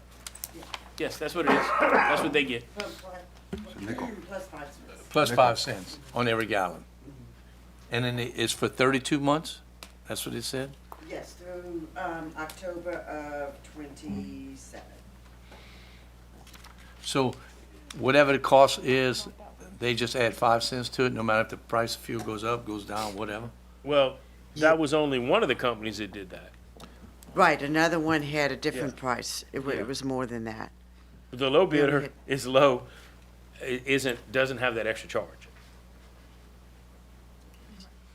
Yes, that's what it is. That's what they get. Plus 5 cents on every gallon. And then it's for 32 months? That's what it said? Yes, through October of '27. So whatever the cost is, they just add 5 cents to it, no matter if the price of fuel goes up, goes down, whatever? Well, that was only one of the companies that did that. Right, another one had a different Yeah. price. Yeah. It was more than that. The low bidder is low, doesn't have that extra charge.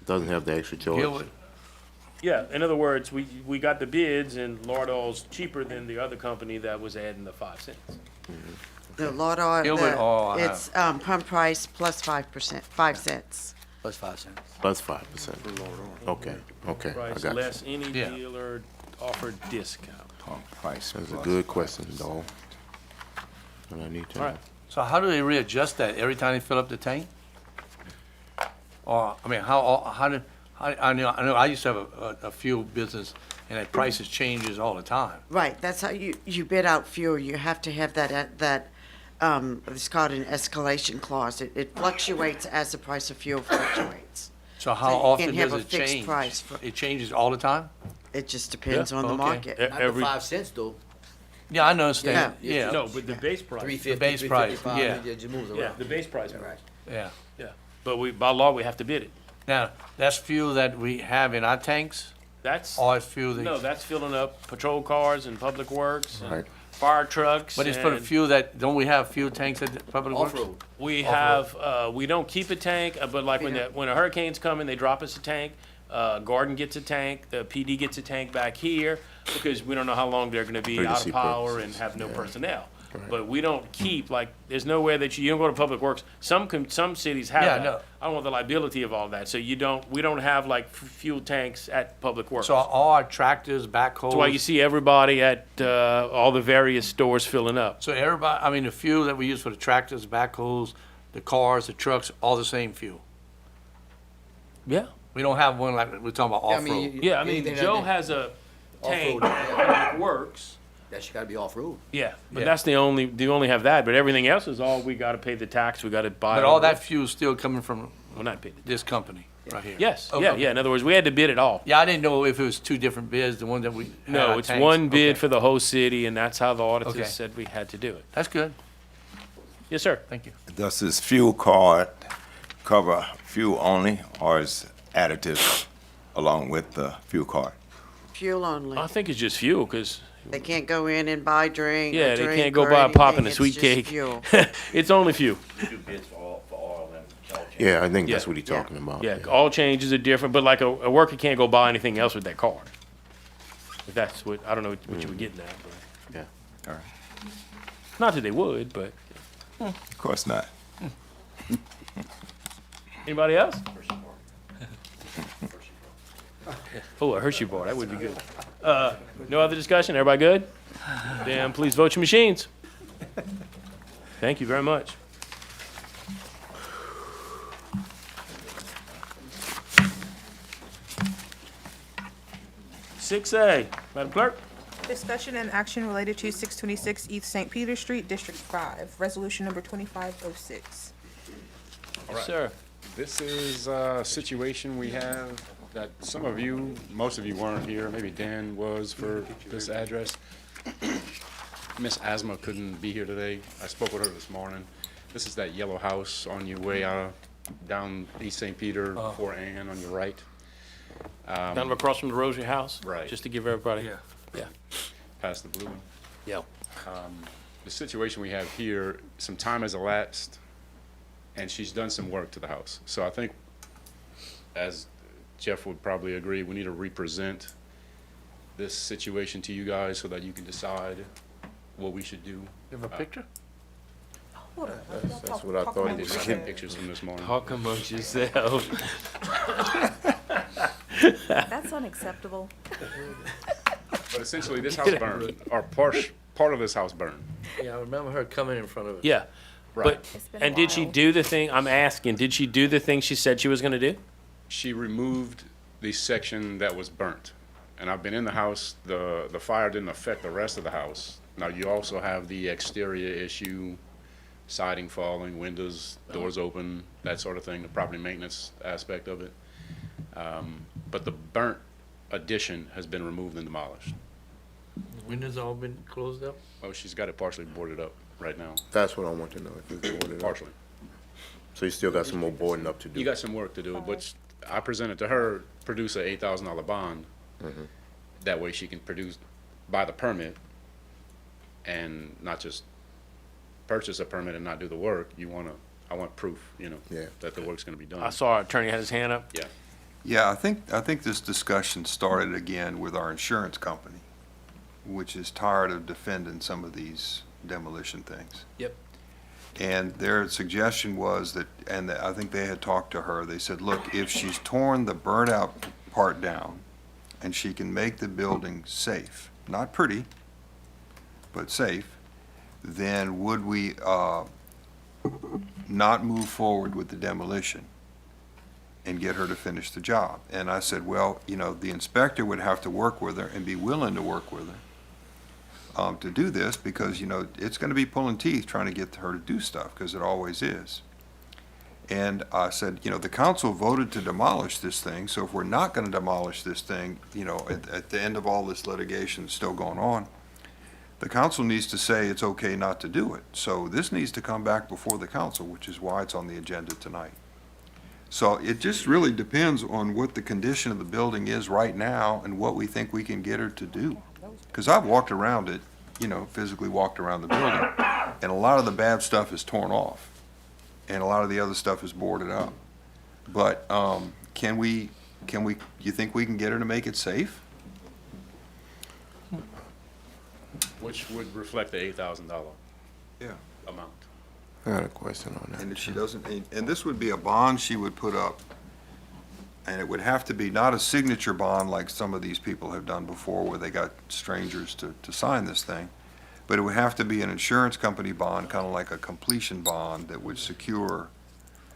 Doesn't have the extra charge. Deal with- Yeah, in other words, we got the bids and Lord Oil's cheaper than the other company that was adding the 5 cents. The Lord Oil, Gilbert Oil, I it's pump price plus 5%, 5 cents. Plus 5 cents. Plus 5%. Okay, okay, I Price got you. less any Yeah. dealer offered discount. Pump price That's a plus good question, dog. And I need to All right. So how do they readjust that every time they fill up the tank? Or, I mean, I know I used to have a fuel business and the prices changes all the time. Right, that's how you bid out fuel. You have to have that, it's called an escalation clause. It fluctuates as the price of fuel fluctuates. So how So you often can't have does a it fixed change? price for- It changes all the time? It just depends on the okay. market. Not the Every, 5 cents though. Yeah, I understand, Yeah. yeah, no, but the base price. 350, base price, 355, yeah. it just moves Yeah, around. the base price. Right. yeah. Yeah, but by law, we have to bid it. Now, that's fuel that we have in our tanks, That's, or it's fuel no, that, that's filling up patrol cars and public works and Right. fire trucks. but it's for the and fuel that, don't we have fuel tanks at the Public Works? Off-road. We have, we don't keep a tank, but like when a hurricane's coming, they drop us a tank. Garden gets a tank, the PD gets a tank back here, because we don't know how long they're gonna be out of Emergency power and purposes, have no yeah. personnel. But we don't keep, like, there's nowhere that you don't go to Public Works. Some cities have Yeah, I that. know. I don't want the liability of all that. So we don't have like fuel tanks at Public Works. So all our tractors, backhoes. That's why you see everybody at all the various stores filling up. So everybody, I mean, the fuel that we use for the tractors, backhoes, the cars, the trucks, all the same fuel. Yeah. We don't have one like we're talking about Yeah, I off-road. mean, Yeah, I mean, anything that Joe they- has a tank Off-road. at Public Works. That should gotta be off-road. Yeah, but Yeah. that's they only have that. But everything else is all we got to pay the tax. We got to buy. But all that fuel is still coming from well, not pay the. this company right here. Yes. Okay, Yeah. okay. Yeah. In other words, we had to bid it all. Yeah, I didn't know if it was two different bids, the one that we had No, our it's tanks. one bid Okay. for the whole city, and that's how the auditors Okay. said we had to do it. That's good. Yes, sir. Thank you. Does this fuel card cover fuel only, or is additive along with the fuel card? Fuel only. I think it's just fuel, because They can't go in and buy drink. yeah, a they drink can't go or buy a pop and anything. a It's sweet just cake. fuel. It's only fuel. Yeah, I think that's Yeah. what he's Yeah. talking about. Yeah, all changes are different, but like a worker can't go buy anything else with that card. If that's what I don't know what you were getting at, but Yeah. All right. not that they would, but Of course not. anybody else? Oh, a Hershey bar, that would be good. No other discussion, everybody good? Then please vote your machines. Thank you very much. Six A, Madam Clerk. Discussion and action related to 626 East St. Peter Street, District 5, Resolution Number 2506. Yes, sir. This is a situation we have that some of you, most of you weren't here, maybe Dan was for this address. Miss Asma couldn't be here today. I spoke with her this morning. This is that yellow house on your way out, down East St. Peter, before Ann on your right. Kind of across from the Rosary House? Right. Just to give everybody. Yeah. Yeah. Past the blue one. Yeah. The situation we have here, some time has elapsed, and she's done some work to the house. So I think, as Jeff would probably agree, we need to represent this situation to you guys so that you can decide what we should do. You have a picture? That's what I thought I he did was not getting. get pictures from this morning. Talk amongst yourselves. That's unacceptable. But essentially, this house burned, or part of this house burned. Yeah, I remember her coming in front of it. Yeah. Right. But, It's been a and did she while. do the thing, I'm asking, did she do the thing she said she was gonna do? She removed the section that was burnt. And I've been in the house, the fire didn't affect the rest of the house. Now, you also have the exterior issue, siding falling, windows, doors open, that sort of thing, the property maintenance aspect of it. But the burnt addition has been removed and demolished. Windows all been closed up? Oh, she's got it partially boarded up right now, That's what I want to know, if you can order it up. partially. So you still got some more boarding up to do? You got some work to do, but I presented to her, produce a $8,000 bond. That way she can buy the permit and not just purchase a permit and not do the work. I want proof, Yeah. that the work's gonna be done. I saw our attorney had his hand up. Yeah. Yeah, I think this discussion started again with our insurance company, which is tired of defending some of these demolition things. Yep. And their suggestion was that, and I think they had talked to her, they said, look, if she's torn the burnt out part down and she can make the building safe, not pretty, but safe, then would we not move forward with the demolition and get her to finish the job? And I said, well, the inspector would have to work with her and be willing to work with her to do this, because, it's gonna be pulling teeth trying to get her to do stuff, because it always is. And I said, the council voted to demolish this thing, so if we're not gonna demolish this thing, at the end of all this litigation still going on, the council needs to say it's okay not to do it. So this needs to come back before the council, which is why it's on the agenda tonight. So it just really depends on what the condition of the building is right now and what we think we can get her to do. Because I've walked around it, physically walked around the building, and a lot of the bad stuff is torn off, and a lot of the other stuff is boarded up. But you think we can get her to make it safe? Which would reflect the $8,000. Yeah. amount. I got a question on that. And if she doesn't, and this would be a bond she would put up, and it would have to be not a signature bond like some of these people have done before where they got strangers to sign this thing, but it would have to be an insurance company bond, kind of like a completion bond that would secure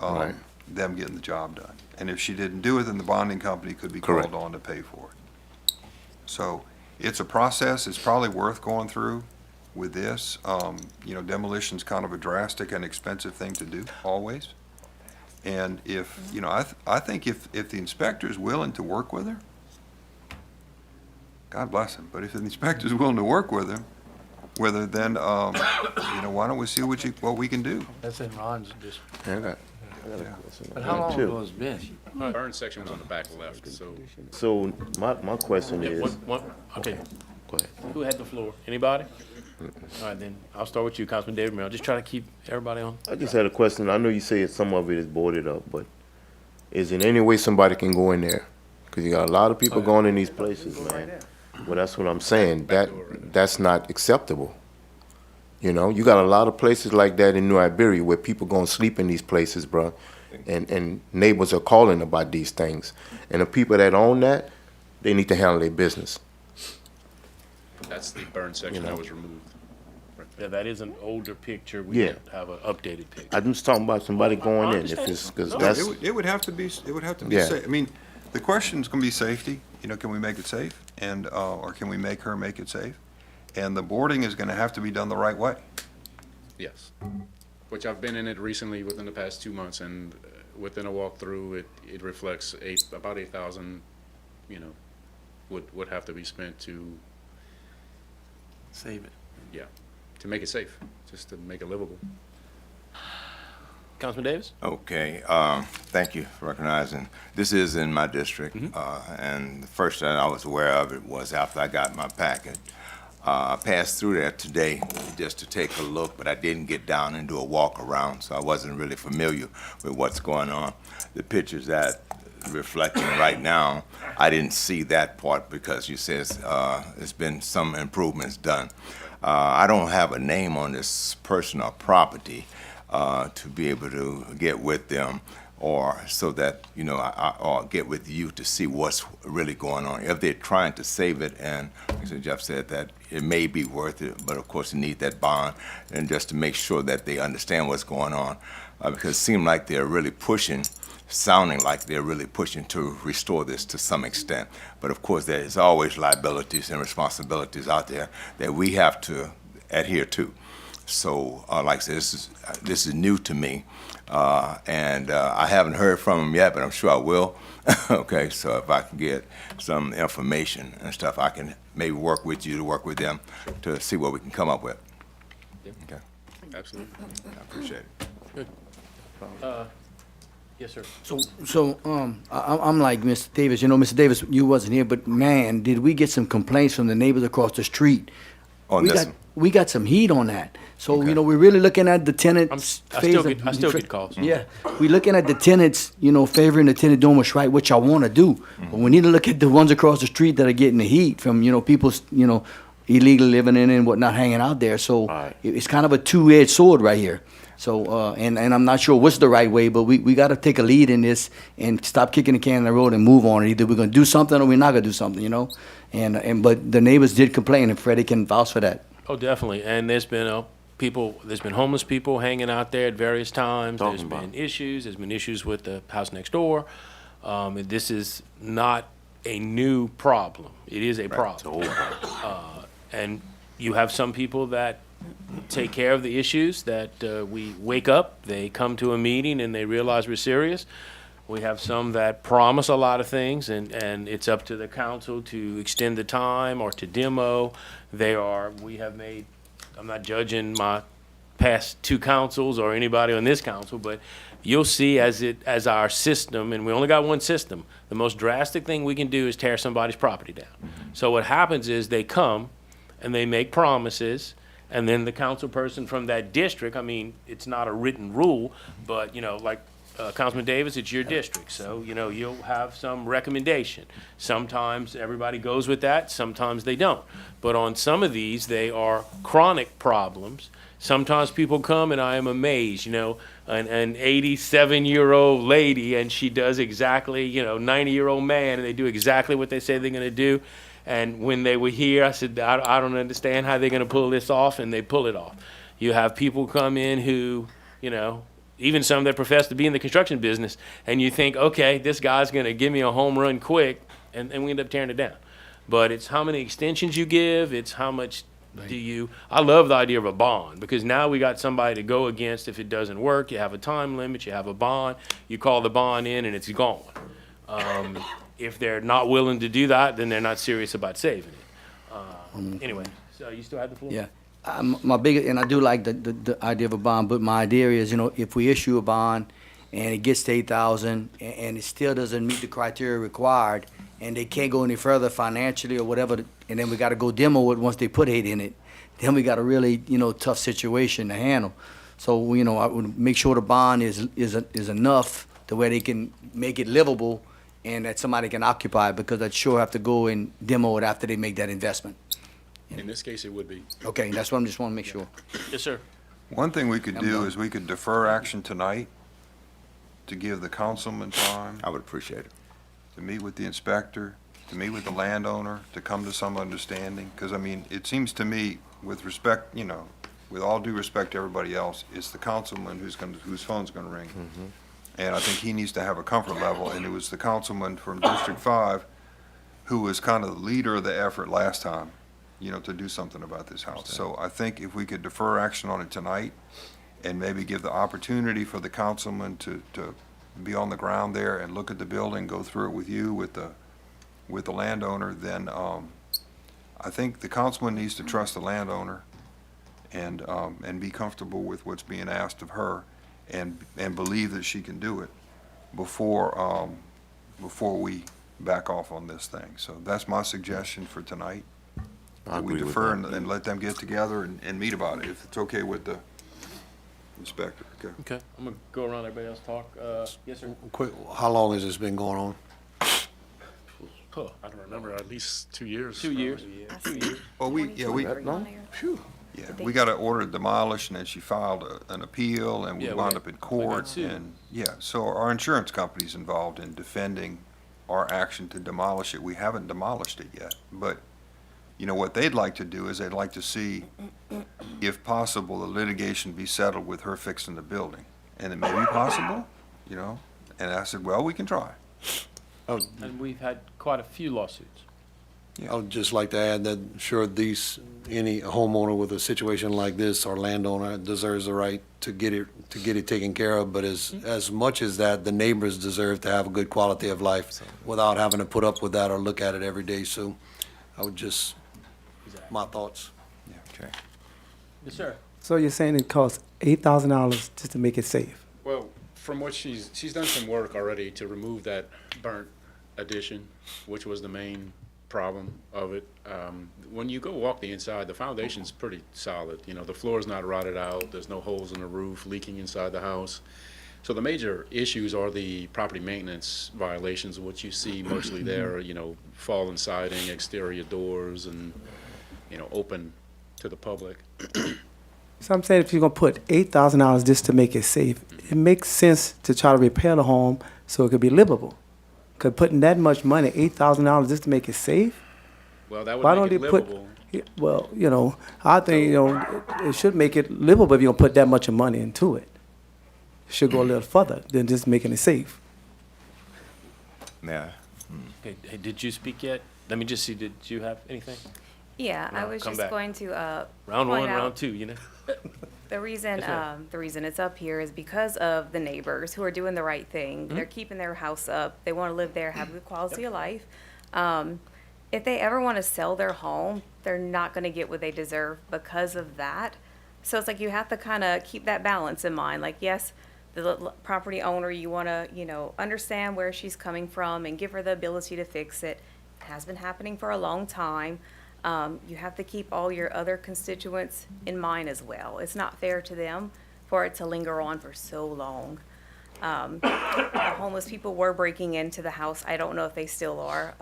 Right. them getting the job done. And if she didn't do it, then the bonding company could be Correct. called on to pay for it. So it's a process. It's probably worth going through with this. Demolition's kind of a drastic and expensive thing to do, always. And if, I think if the inspector's willing to work with her, God bless him, but if the inspector's willing to work with her, then, why don't we see what we can do? That's in Ron's district. I got a question. But on how that, long too. ago has it been? The burn section was on the back left, so So my question Yeah, is, okay, go ahead. who had the floor? Anybody? All right, then, I'll start with you, Councilman David Merrill. Just try to keep everybody on. I just had a question. I know you say some of it is boarded up, but is there any way somebody can go in there? Because you got a lot of people going in these places, man. Well, that's what I'm saying. That's not acceptable. You got a lot of places like that in New Iberia where people gonna sleep in these places, bro. And neighbors are calling about these things. And the people that own that, they need to handle their business. that's the burn section that was removed. Yeah, that is an older picture. We Yeah. have an updated picture. I'm just talking about somebody going in, if understand. it's, because No, that's, It would have to be Yeah. safe. I mean, the question's gonna be safety, can we make it safe? And, or can we make her make it safe? And the boarding is gonna have to be done the right way. Yes. Which I've been in it recently within the past 2 months, and within a walkthrough, it reflects about 8,000, would have to be spent to Save it. to make it safe, just to make it livable. Councilman Davis? Okay, thank you for recognizing. This is in my district, and the first that I was aware of it was after I got my packet. I passed through there today just to take a look, but I didn't get down and do a walk around, so I wasn't really familiar with what's going on. The pictures that reflecting right now, I didn't see that part because you says there's been some improvements done. I don't have a name on this person or property to be able to get with them, or so that, or get with you to see what's really going on. If they're trying to save it, and like Jeff said, that it may be worth it, but of course you need that bond, and just to make sure that they understand what's going on. Because it seems like they're really sounding like they're really pushing to restore this to some extent. But of course, there is always liabilities and responsibilities out there that we have to adhere to. So, like I said, this is new to me, and I haven't heard from them yet, but I'm sure I will. Okay, so if I can get some information and stuff, I can maybe work with you to work with them to see what we can come up with. Okay, Absolutely. I appreciate it. Yes, sir. I'm like Mr. Davis. Mr. Davis, you wasn't here, but man, did we get some complaints from the neighbors across the street? On this, We got some heat on that. So, Okay. we're really looking at the tenants. I still get calls. Yeah, we're looking at the tenants, favoring the tenant doing what's right, which I want to do. But we need to look at the ones across the street that are getting the heat from, people, illegally living in it and whatnot, hanging out there. So Right. it's kind of a two-edged sword right here. So, and I'm not sure what's the right way, but we got to take a lead in this and stop kicking the can in the road and move on. Either we're going to do something or we're not going to do something, but the neighbors did complain, and Freddie can vouch for that. Oh, definitely. And there's been homeless people hanging out there at various times. Talking There's about been issues. There's been issues with the house next door. This is not a new problem. It is a problem. And you have some people that take care of the issues, that we wake up, they come to a meeting and they realize we're serious. We have some that promise a lot of things, and it's up to the council to extend the time or to demo. I'm not judging my past two councils or anybody on this council, but you'll see as our system, and we only got one system, the most drastic thing we can do is tear somebody's property down. So what happens is they come and they make promises, and then the council person from that district, it's not a written rule, but, like Councilman Davis, it's your district, so, you'll have some recommendation. Sometimes everybody goes with that, sometimes they don't. But on some of these, they are chronic problems. Sometimes people come and I am amazed, an 87-year-old lady and she does exactly, 90-year-old man and they do exactly what they say they're going to do. And when they were here, I said, I don't understand how they're going to pull this off, and they pull it off. You have people come in who, even some that profess to be in the construction business, and you think, okay, this guy's going to give me a home run quick, and we end up tearing it down. But it's how many extensions you give, it's how much I love the idea of a bond, because now we got somebody to go against if it doesn't work. You have a time limit, you have a bond, you call the bond in and it's gone. If they're not willing to do that, then they're not serious about saving it. Anyway, so you still have the floor? Yeah. My big, and I do like the idea of a bond, but my idea is, if we issue a bond and it gets to 8,000 and it still doesn't meet the criteria required, and they can't go any further financially or whatever, and then we gotta go demo it once they put 8 in it, then we got a really, tough situation to handle. So, I would make sure the bond is enough to where they can make it livable and that somebody can occupy it, because I'd sure have to go and demo it after they make that investment. In this case, it would be. Okay, that's what I just want to make sure. Yes, sir. One thing we could I'm do done. is we could defer action tonight to give the councilman time I would appreciate it. to meet with the inspector, to meet with the landowner, to come to some understanding. Because, it seems to me, with respect, with all due respect to everybody else, it's the councilman whose phone's gonna ring. And I think he needs to have a comfort level, and it was the councilman from District 5 who was kind of the leader of the effort last time, to do something about this house. So I think if we could defer action on it tonight, and maybe give the opportunity for the councilman to be on the ground there and look at the building, go through it with you, with the landowner, then I think the councilman needs to trust the landowner and be comfortable with what's being asked of her, and believe that she can do it before we back off on this thing. So that's my suggestion for tonight. I We agree with defer that. and let them get together and meet about it, if it's okay with the inspector. Okay. Okay, I'm gonna go around, everybody else talk. Yes, sir. Quick, how long has this been going on? Huh, I don't remember, at least 2 years. 2 years. 2 years. Well, we got an order demolished, and then she filed an appeal, and we Yeah, we wound got- up in we got court. sued. And, so our insurance company's involved in defending our action to demolish it. We haven't demolished it yet, but, what they'd like to do is they'd like to see, if possible, the litigation be settled with her fixing the building. And it may be possible, and I said, well, we can try. And we've had quite a few lawsuits. I would just like to add that, sure, any homeowner with a situation like this or landowner deserves the right to get it taken care of, but as much as that, the neighbors deserve to have a good quality of life without having to put up with that or look at it every day. So I would just, my thoughts. Okay. Yes, sir. So you're saying it costs $8,000 just to make it safe? Well, from what she's done some work already to remove that burnt addition, which was the main problem of it. When you go walk the inside, the foundation's pretty solid. The floor's not rotted out, there's no holes in the roof leaking inside the house. So the major issues are the property maintenance violations, which you see mostly there, fallen siding, exterior doors, and, open to the public. So I'm saying if you're gonna put $8,000 just to make it safe, it makes sense to try to repair the home so it could be livable. Cause putting that much money, $8,000 just to make it safe? Well, that Why would don't make they it put- livable. Well, I think, it should make it livable if you're gonna put that much of money into it. Should go a little further than just making it safe. Yeah. Okay, hey, did you speak yet? Let me just see, did you have anything? Yeah, I No, was come just back. going to, Round point one, out- round two, The reason, Yes, ma'am. the reason it's up here is because of the neighbors who are doing the right thing. Mm-hmm. They're keeping their house up. They want to live there, have good quality of life. If they ever want to sell their home, they're not going to get what they deserve because of that. So it's like you have to kind of keep that balance in mind. Like, yes, the property owner, you want to, understand where she's coming from and give her the ability to fix it. It has been happening for a long time. You have to keep all your other constituents in mind as well. It's not fair to them for it to linger on for so long. The homeless people were breaking into the house. I don't know if they still are,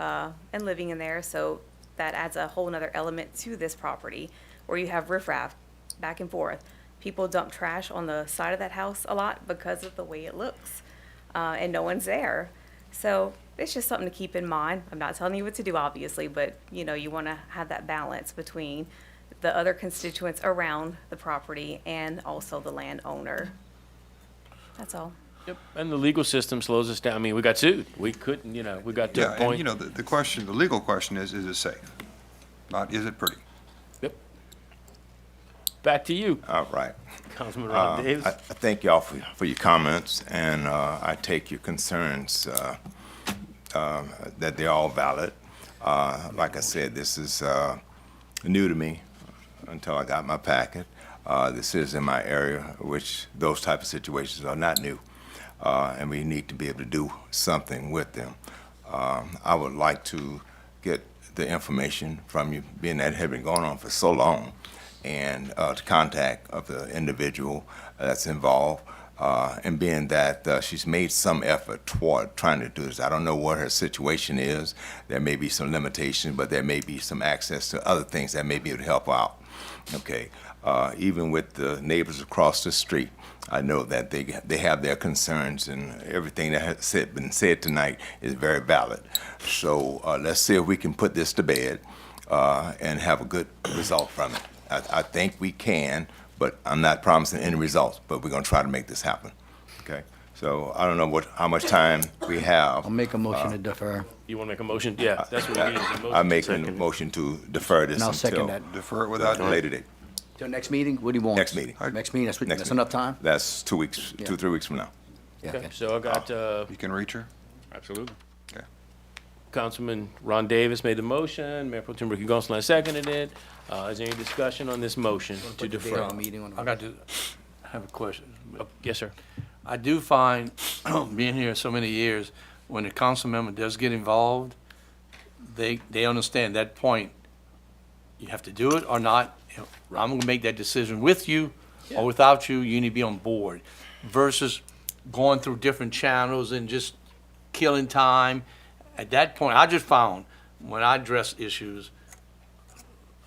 and living in there. So that adds a whole nother element to this property where you have riffraff back and forth. people dump trash on the side of that house a lot because of the way it looks, and no one's there. So it's just something to keep in mind. I'm not telling you what to do, obviously, but you know, you want to have that balance between the other constituents around the property and also the landowner. That's all. Yep, and the legal system slows us down. I mean, we got sued. We couldn't, we got to a Yeah, point. and you know, the question, the legal question is it safe? Not, is it pretty? Yep. Back to you, All right. Councilman Ron Davis. I thank y'all for your comments, and I take your concerns that they're all valid. Like I said, this is new to me until I got my packet. This is in my area, which those type of situations are not new, and we need to be able to do something with them. I would like to get the information from you, being that it had been going on for so long, and the contact of the individual that's involved, and being that she's made some effort toward trying to do this. I don't know what her situation is. There may be some limitations, but there may be some access to other things that may be able to help out. Okay, even with the neighbors across the street, I know that they have their concerns, and everything that has been said tonight is very valid. So let's see if we can put this to bed and have a good result from it. I think we can, but I'm not promising any results, but we're gonna try to make this happen, okay? So I don't know how much time we have. I'll make a motion to defer. You want to make a motion? Yeah, that's what we need, is a motion. I make a motion to defer this And I'll second until that. Defer it without a later date. Till next meeting, what do you want? Next meeting. Next meeting, Next that's meeting. enough time? That's 2 weeks, Yeah. 2-3 weeks from now. Yeah, Okay, okay. so I got You can reach her? Absolutely. Councilman Ron Davis made the motion, Mayor Pro Tem Ricky Gonsalas seconded it. Is there any discussion on this motion to Put the date defer? on the meeting on the- I have a question. Yes, sir. I do find, being here so many years, when a council member does get involved, they understand that point. You have to do it or not. I'm gonna make that decision with you or without you. You need to be on board. Versus going through different channels and just killing time. At that point, I just found when I address issues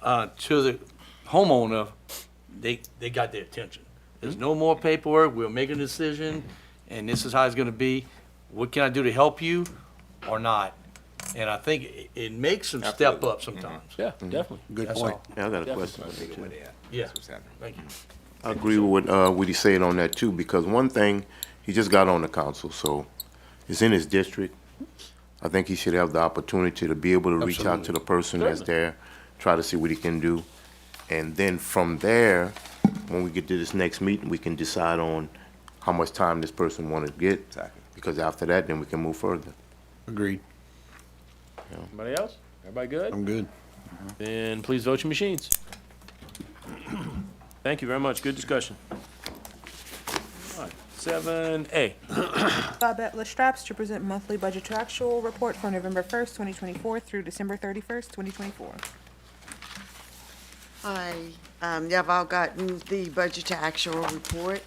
to the homeowner, they got their attention. There's no more paperwork. We'll make a decision, and this is how it's gonna be. What can I do to help you or not? And I think it makes them step up sometimes. Yeah, definitely. Good That's point. all. Yeah, I got a Definitely. question. Yeah, thank you. I agree with what he's saying on that too, because one thing, he just got on the council, so it's in his district. I think he should have the opportunity to be able to reach out to the person that's there, try to see what he can do. And then from there, when we get to this next meeting, we can decide on how much time this person want to get. Exactly. Because after that, then we can move further. Agreed. Anybody else? Everybody good? I'm good. Then please vote your machines. Thank you very much. Good discussion. All right, 7A. Bobette Lestraps to present monthly budget to actual report for November 1st, 2024 through December 31st, 2024. Hi, you've all gotten the budget to actual report.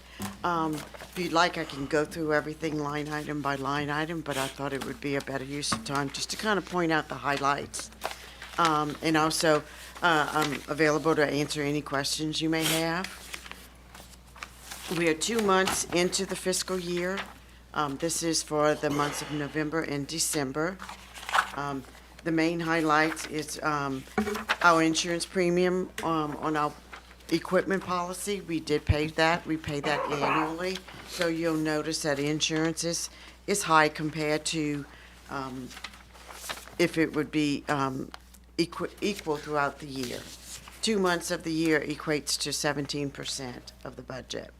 If you'd like, I can go through everything line item by line item, but I thought it would be a better use of time just to kind of point out the highlights. And also, I'm available to answer any questions you may have. We are 2 months into the fiscal year. This is for the months of November and December. The main highlights is our insurance premium on our equipment policy. We did pay that. We pay that annually. So you'll notice that insurance is high compared to if it would be equal throughout the year. 2 months of the year equates to 17% of the budget.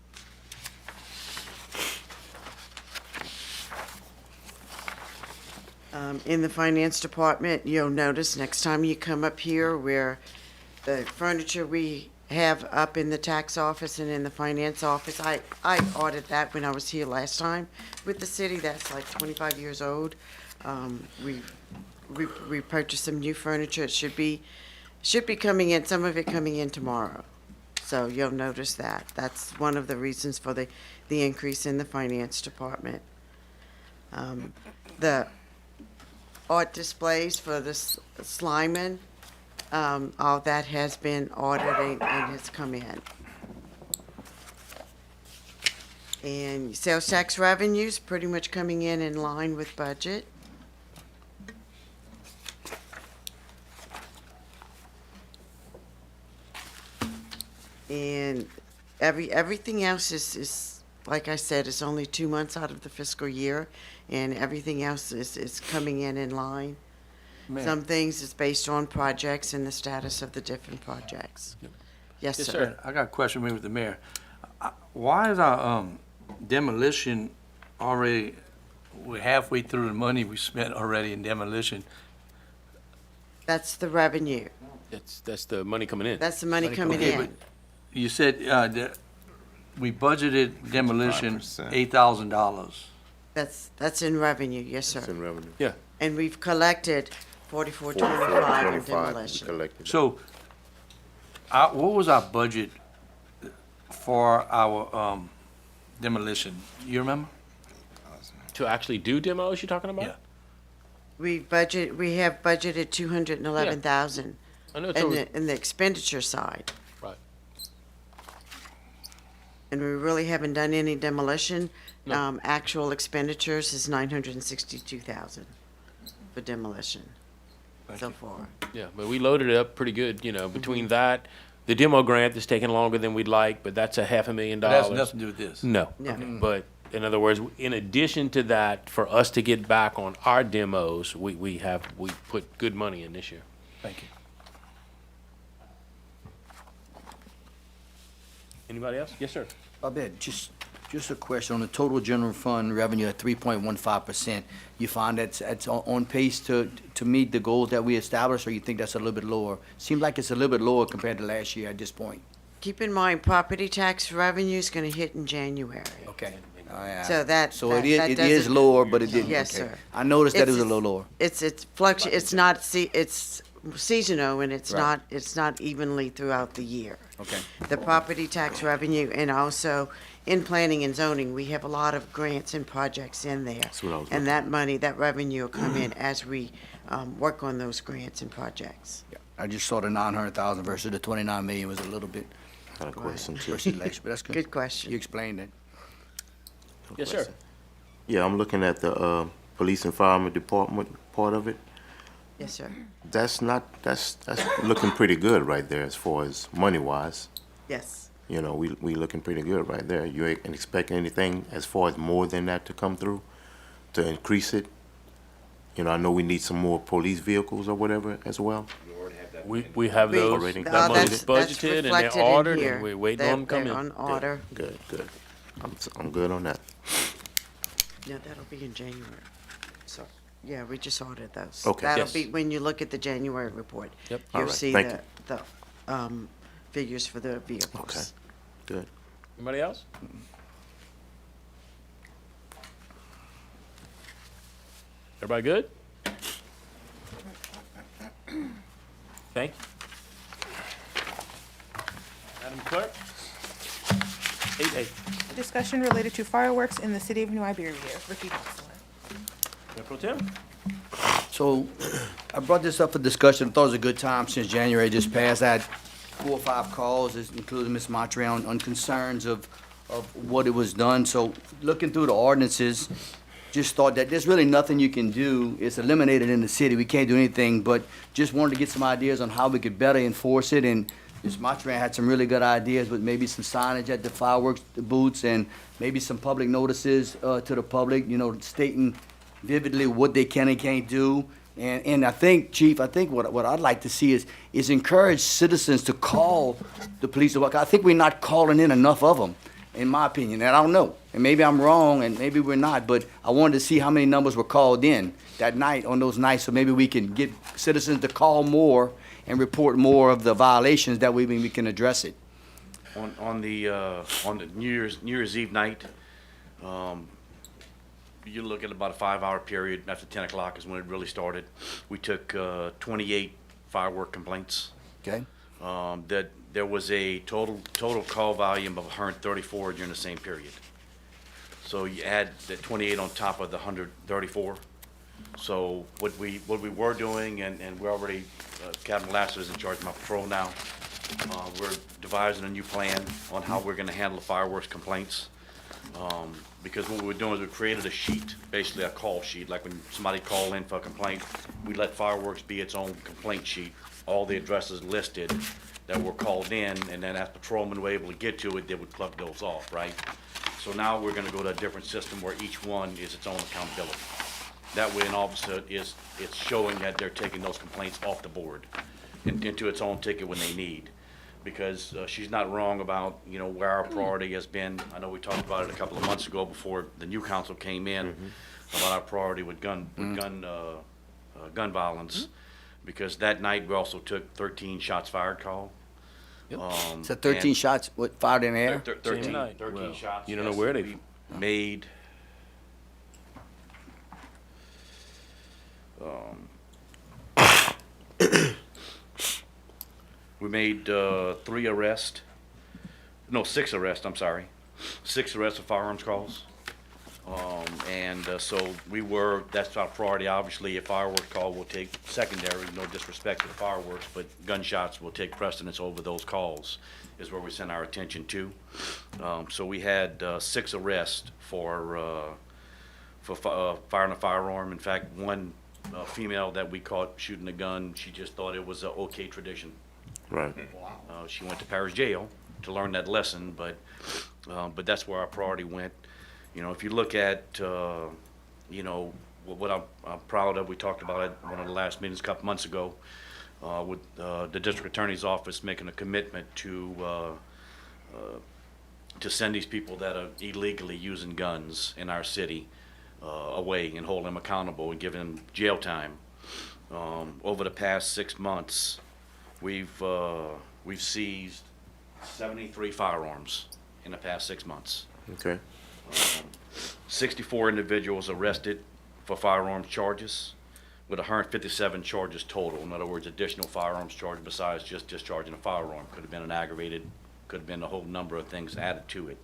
In the finance department, you'll notice next time you come up here where the furniture we have up in the tax office and in the finance office, I ordered that when I was here last time with the city. That's like 25 years old. We purchased some new furniture. It should be coming in, some of it coming in tomorrow. So you'll notice that. That's one of the reasons for the increase in the finance department. The art displays for the Slyman, all that has been ordered and has come in. And sales tax revenues pretty much coming in line with budget. And everything else is, like I said, it's only 2 months out of the fiscal year, and everything else is coming in line. Mayor. Some things is based on projects and the status of the different projects. Yes, Yes, sir. sir. I got a question maybe with the mayor. Why is our demolition already, we're halfway through the money we spent already in demolition? That's the revenue. That's the money coming in. That's the money coming Okay, in. but you said that we budgeted demolition 5%. $8,000. That's in revenue, yes, It's sir. in revenue. Yeah. And we've collected 4425 in 25 we demolition. collected. So, what was our budget for our demolition? You remember? To actually do demos, you're talking about? Yeah. We have budgeted 211,000 I know it's over, in the expenditure side. right. And we really haven't done any demolition. No. Actual expenditures is 962,000 for demolition so far. Yeah, but we loaded it up pretty good, you know, Mm-hmm. between that, the demo grant that's taking longer than we'd like, but that's $500,000. That has nothing to do with this. No. No. But in other words, in addition to that, for us to get back on our demos, we put good money in this year. Thank you. Anybody else? Yes, sir. Abed, just a question on the total general fund revenue at 3.15%. You find that's on pace to meet the goals that we established, or you think that's a little bit lower? Seems like it's a little bit lower compared to last year at this point. Keep in mind, property tax revenue is going to hit in January. Okay. Oh, yeah. So that- So that- that it is doesn't- lower, but it didn't. Yes, okay. sir. I noticed that it was a It's- little lower. It's seasonal, and it's not evenly throughout the year. Okay. The property tax revenue, and also in planning and zoning, we have a lot of grants and projects in there. That's what I was And that money, that revenue will come in as we work on those grants and projects. Yeah. I just saw the 900,000 versus the 29 million was a little bit Got a question too. versus last year, but that's good. Good question. You explained it. Yes, sir. Yeah, I'm looking at the police and fireman department part of it. Yes, sir. That's looking pretty good right there as far as money wise. Yes. You know, we looking pretty good right there. You ain't expecting anything as far as more than that to come through to increase it? You know, I know we need some more police vehicles or whatever as well. We have We- those, Already. that money's That's budgeted and reflected they're in ordered here. and we're waiting They're- on them to come they're in. on order. Good. I'm good on that. Yeah, that'll be in January. So, yeah, we just ordered those. Okay. That'll Yes. be, when you look at the January report. Yep. All You'll right, see thank the figures for the vehicles. Okay. Good. Anybody else? Everybody good? Thank you. Madam Clerk? 8A. Discussion related to fireworks in the city of New Iberia. Ricky Gonsalas. Mayor Pro Tem? So I brought this up for discussion. I thought it was a good time since January just passed. I had 4 or 5 calls, including Ms. Montreal, on concerns of what it was done. So looking through the ordinances, just thought that there's really nothing you can do. It's eliminated in the city. We can't do anything, but just wanted to get some ideas on how we could better enforce it. And Ms. Montreal had some really good ideas with maybe some signage at the fireworks booths and maybe some public notices to the public, you know, stating vividly what they can and can't do. And I think, Chief, what I'd like to see is encourage citizens to call the police. I think we're not calling in enough of them, in my opinion, and I don't know. And maybe I'm wrong, and maybe we're not, but I wanted to see how many numbers were called in that night, on those nights, so maybe we can get citizens to call more and report more of the violations. That way we can address it. On the New Year's Eve night, you look at about a 5-hour period. After 10 o'clock is when it really started. We took 28 firework complaints. Okay. That there was a total call volume of 134 during the same period. So you add the 28 on top of the 134. So what we were doing, and we're already, Captain Lasser is in charge of my patrol now. We're devising a new plan on how we're gonna handle the fireworks complaints. Because what we were doing is we created a sheet, basically a call sheet, like when somebody called in for a complaint, we let fireworks be its own complaint sheet, all the addresses listed that were called in, and then as patrolmen were able to get to it, they would plug those off, right? So now we're gonna go to a different system where each one is its own accountability. That way an officer it's showing that they're taking those complaints off the board and into its own ticket when they need. Because she's not wrong about, you know, where our priority has been. I know we talked about it a couple of months ago before the new council came in, about our priority with gun violence. Because that night, we also took 13 shots fired call. So 13 shots, what, fired in the air? 13 Well, shots. you don't know yes, where we made. We made 6 arrests, I'm sorry. 6 arrests of firearms calls. So that's our priority. Obviously, a fireworks call will take secondary, no disrespect to the fireworks, but gunshots will take precedence over those calls, is where we send our attention to. So we had 6 arrests for firing a firearm. In fact, one female that we caught shooting a gun, she just thought it was an okay tradition. Right. She went to parish jail to learn that lesson, but that's where our priority went. You know, if you look at, you know, what I'm proud of, we talked about it in one of the last meetings a couple months ago, with the district attorney's office making a commitment to send these people that are illegally using guns in our city away and hold them accountable and give them jail time. Over the past 6 months, we've seized 73 firearms in the past 6 months. Okay. 64 individuals arrested for firearms charges, with 157 charges total. In other words, additional firearms charge besides just discharging a firearm. Could have been an aggravated, could have been a whole number of things added to it.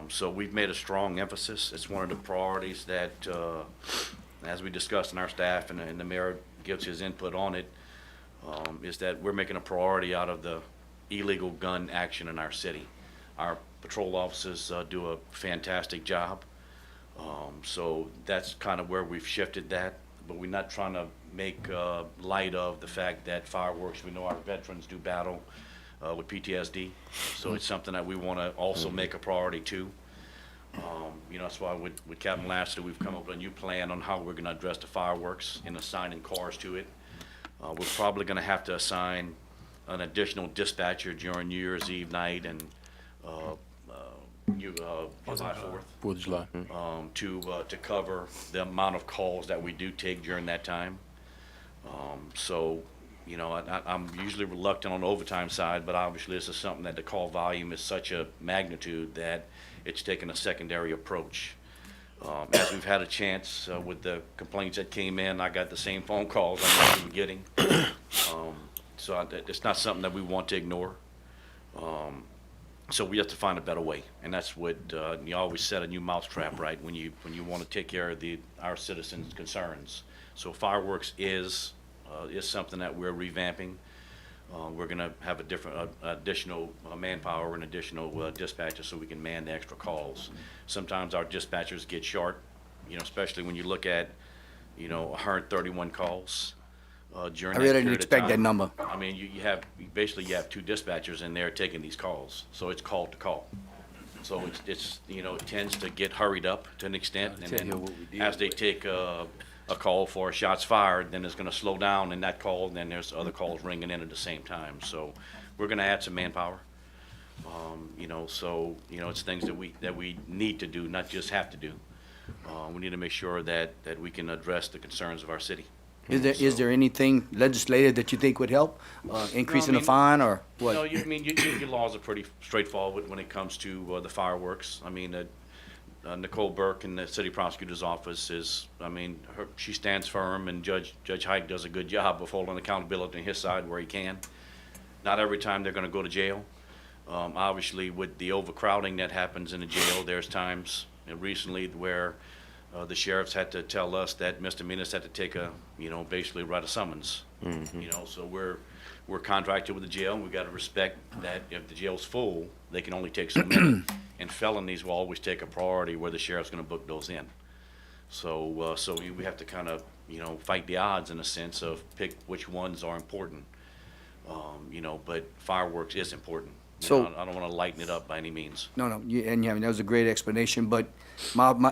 So we've made a strong emphasis. It's one of the priorities that, as we discussed in our staff and the mayor gives his input on it, is that we're making a priority out of the illegal gun action in our city. Our patrol officers do a fantastic job. So that's kind of where we've shifted that, but we're not trying to make light of the fact that fireworks, we know our veterans do battle with PTSD. So it's something that we want to also make a priority too. You know, that's why with Captain Lassiter, we've come up with a new plan on how we're going to address the fireworks and assigning cars to it. We're probably going to have to assign an additional dispatcher during New Year's Eve night and July 4th. 4th of July. To cover the amount of calls that we do take during that time. So, you know, I'm usually reluctant on the overtime side, but obviously this is something that the call volume is such a magnitude that it's taken a secondary approach. As we've had a chance with the complaints that came in, I got the same phone calls I know you were getting. So it's not something that we want to ignore. So we have to find a better way, and that's what you always set a new mousetrap, right? When you want to take care of our citizens' concerns. So fireworks is something that we're revamping. We're going to have additional manpower and additional dispatchers so we can man the extra calls. Sometimes our dispatchers get short, you know, especially when you look at, you know, 131 calls during I that really period didn't of expect time. that number. I mean, you have 2 dispatchers in there taking these calls, so it's call to call. So it's you know, it tends to get hurried up to an extent, and then as they take a call for shots fired, then it's gonna slow down in that call, and then there's other calls ringing in at the same time. So we're gonna add some manpower. You know, so, you know, it's things that we need to do, not just have to do. We need to make sure that we can address the concerns of our city. Is there anything legislative that you think would help? Increasing the fine or what? No, your laws are pretty straightforward when it comes to the fireworks. I mean, Nicole Burke in the city prosecutor's office she stands firm, and Judge Hike does a good job of holding accountability on his side where he can. Not every time they're gonna go to jail. Obviously, with the overcrowding that happens in the jail, there's times recently where the sheriffs had to tell us that misdemeanors had to take basically write a summons. Mm-hmm. You know, so we're contracted with the jail, and we gotta respect that if the jail's full, they can only take so many. and felonies will always take a priority where the sheriff's gonna book those in. So, we have to kind of, fight the odds in a sense of pick which ones are important. But fireworks is important. So- I don't wanna lighten it up by any means. No, that was a great explanation, but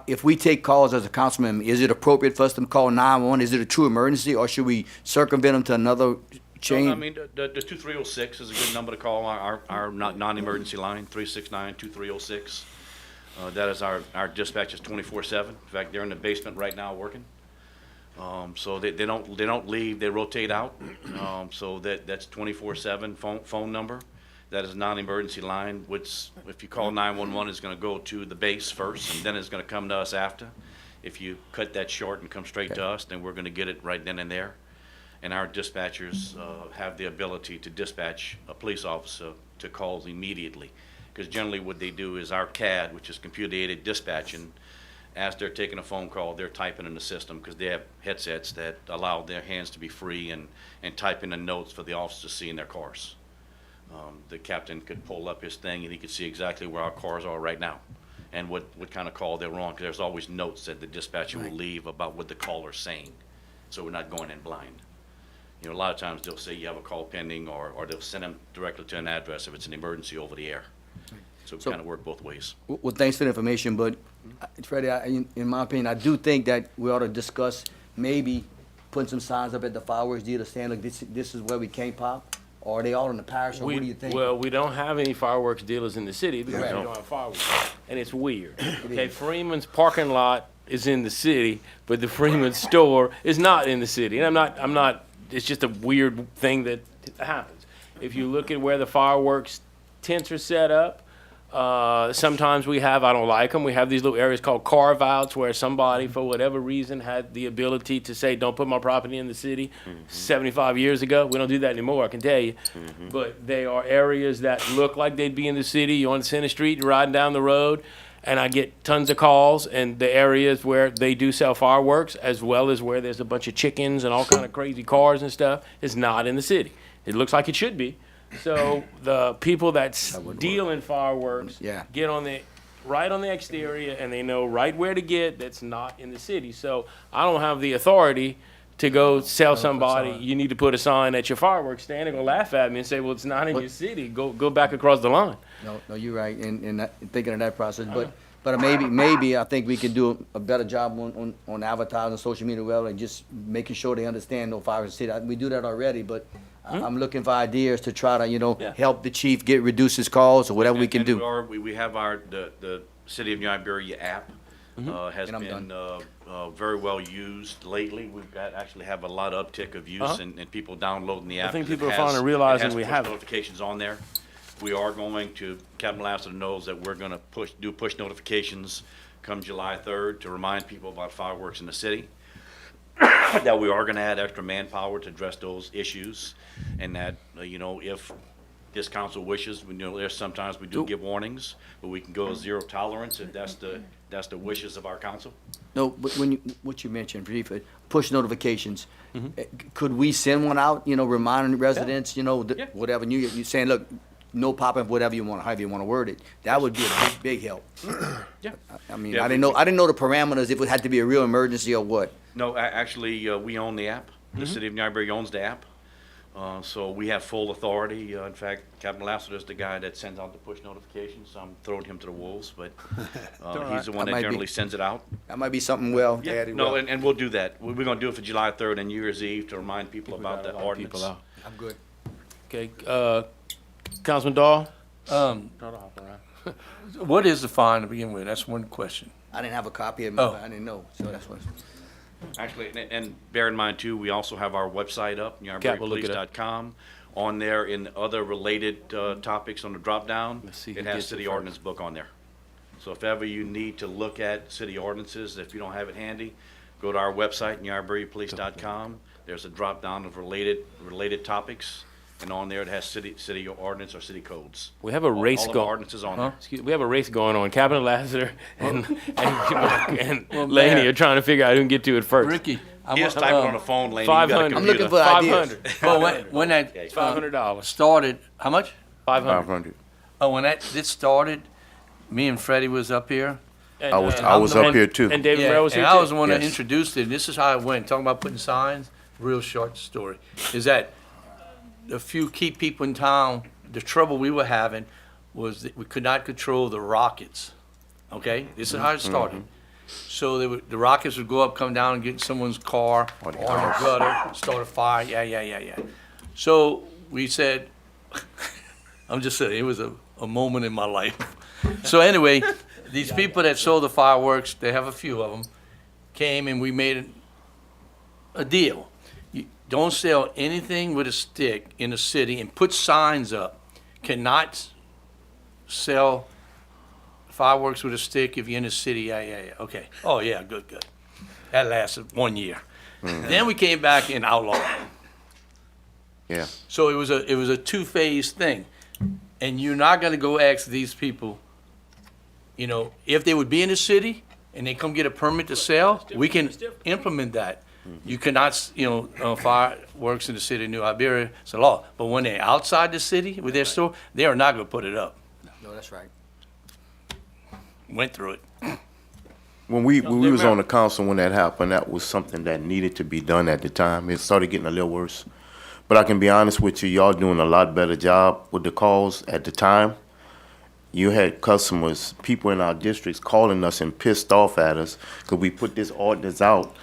if we take calls as a councilman, is it appropriate for us to call 911? Is it a true emergency, or should we circumvent them to another chain? I mean, the 2306 is a good number to call, our non-emergency line, 369-2306. That is our dispatch is 24/7. In fact, they're in the basement right now working. So they don't leave, they rotate out. So that's 24/7 phone number. That is a non-emergency line, which if you call 911 is gonna go to the base first, and then it's gonna come to us after. If you cut that short and come straight to us, then we're gonna get it right then and there. And our dispatchers have the ability to dispatch a police officer to calls immediately. Because generally what they do is our CAD, which is computer-aided dispatching, as they're taking a phone call, they're typing in the system because they have headsets that allow their hands to be free and type in the notes for the officers to see in their cars. The captain could pull up his thing and he could see exactly where our cars are right now and what kind of call they're on, because there's always notes that the dispatcher will leave about what the caller's saying, so we're not going in blind. A lot of times they'll say you have a call pending, or they'll send them directly to an address if it's an emergency over the air. So we kind of work both ways. Well, thanks for the information, but Freddie, in my opinion, I do think that we ought to discuss maybe putting some signs up at the fireworks dealer saying, look, this is where we can't pop. Or are they all in the parish, or what do you think? Well, we don't have any fireworks dealers in the city because Right. we don't have fireworks. And it's weird. Okay, Freeman's parking lot is in the city, but the Freeman store is not in the city. And I'm not, it's just a weird thing that happens. If you look at where the fireworks tents are set up, sometimes we have, I don't like them, we have these little areas called carve-outs where somebody, for whatever reason, had the ability to say, don't put my property in the city 75 years ago. We don't do that anymore, I can tell you. But they are areas that look like they'd be in the city. You're on Center Street, you're riding down the road, and I get tons of calls, and the areas where they do sell fireworks, as well as where there's a bunch of chickens and all kind of crazy cars and stuff, is not in the city. It looks like it should be. So the people that deal in fireworks Yeah. get right on the exterior, and they know right where to get that's not in the city. So I don't have the authority to go tell somebody you need to put a sign at your fireworks stand. They're gonna laugh at me and say, well, it's not in your city. Go back across the line. No, you're right, and thinking of that process, but maybe I think we can do a better job on advertising, social media, well, and just making sure they understand no fireworks in the city. We do that already, but I'm looking for ideas to try to, help the chief reduce his calls or whatever we can do. We have the City of New Iberia app, has And I'm been, very well used lately. Actually have a lot of uptick of use and people downloading the app. I think 'cause it people are has- finally realizing it has we push have it. notifications on there. We are going to, Captain Lassiter knows that we're gonna do push notifications come July 3rd to remind people about fireworks in the city. That we are gonna add extra manpower to address those issues, and that, if this council wishes, there's sometimes we do give warnings, but we can go zero tolerance if that's the wishes of our council. No, but what you mentioned, Chief, push notifications, could we send one out, reminding residents, whatever, you saying, look, no popping, whatever you want, however you want to word it, that would be a big help. Yeah. I mean, Yeah, I didn't know the parameters, if it had to be a real emergency or what. No, actually, we own the app. The City of New Iberia owns the app. So we have full authority. In fact, Captain Lassiter is the guy that sends out the push notifications. So I'm throwing him to the wolves, but he's the one that generally sends it out. That might be something well added. No, and we'll do that. We're gonna do it for July 3rd and New Year's Eve to remind people about the ordinance. I'm good. Okay, Councilman Dahl? What is the fine to begin with? That's one question. I didn't have a copy of it, I didn't know, so that's what. Actually, and bear in mind too, we also have our website up, newiberiapolice.com. On there, in other related topics on the drop-down, it has city ordinance book on there. So if ever you need to look at city ordinances, if you don't have it handy, go to our website, newiberiapolice.com. There's a drop-down of related topics, and on there it has city ordinance or city codes. We have a race all of the going. ordinances on there. We have a race going on. Captain Lassiter and Well, Laney Mayor. are trying to figure out who can get to it first. Ricky, He is typing on the phone, Laney. You got a 500. I'm looking computer. for ideas. 500. well, when that $500. started, how much? 500. 500. Oh, when this started, me and Freddie was up here. And, I was up here too. And David Yeah, Merrill was here and I too. was the one that Yes. introduced it, and this is how it went, talking about putting signs, real short story, is that a few key people in town, the trouble we were having was that we could not control the rockets, okay? This is how it started. So the rockets would go up, come down and get in someone's car, or in the gutter, start a fire, yeah. So we said, I'm just saying, it was a moment in my life. So anyway, these people that sold the fireworks, they have a few of them, came and we made a deal. You don't sell anything with a stick in the city and put signs up. Cannot sell fireworks with a stick if you're in the city, yeah. Okay. Oh, yeah, good. That lasted 1 year. Then we came back and outlawed it. Yeah. So it was a two-phase thing. And you're not gonna go ask these people, you know, if they would be in the city and they come get a permit to sell, we can implement that. You cannot, fireworks in the city of New Iberia, it's a law. But when they're outside the city with their store, they are not gonna put it up. No, that's right. Went through it. When we was on the council when that happened, that was something that needed to be done at the time. It started getting a little worse. But I can be honest with you, y'all doing a lot better job with the calls at the time. You had customers, people in our districts calling us and pissed off at us because we put this ordinance out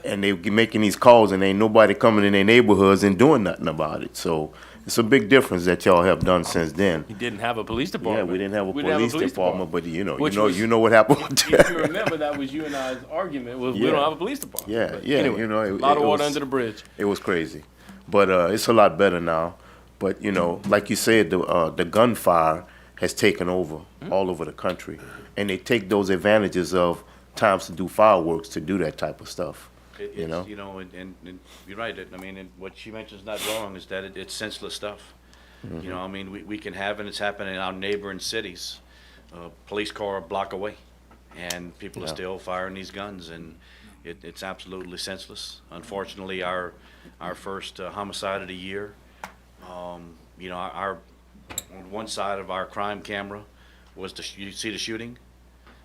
and they were making these calls and ain't nobody coming in their neighborhoods and doing nothing about it. So it's a big difference that y'all have done since then. You didn't have a police Yeah, department. we didn't have a We didn't have police department, but Which was- you know what happened with If that. you remember, that was you and I's argument, was we Yeah. don't have a police department. Yeah, But yeah, anyway, a a lot of water was, under the bridge. It was crazy, but it's a lot better now. But like you said, the gunfire has taken over all over the country, and they take those advantages of times to do fireworks to do that type of stuff. And you're right. And what she mentions is not wrong. Is that it's senseless stuff. We can have, and it's happening in our neighboring cities. Police car a block away, and people are still firing these guns, and it's absolutely senseless. Unfortunately, our first homicide of the year. Our on one side of our crime camera was you see the shooting,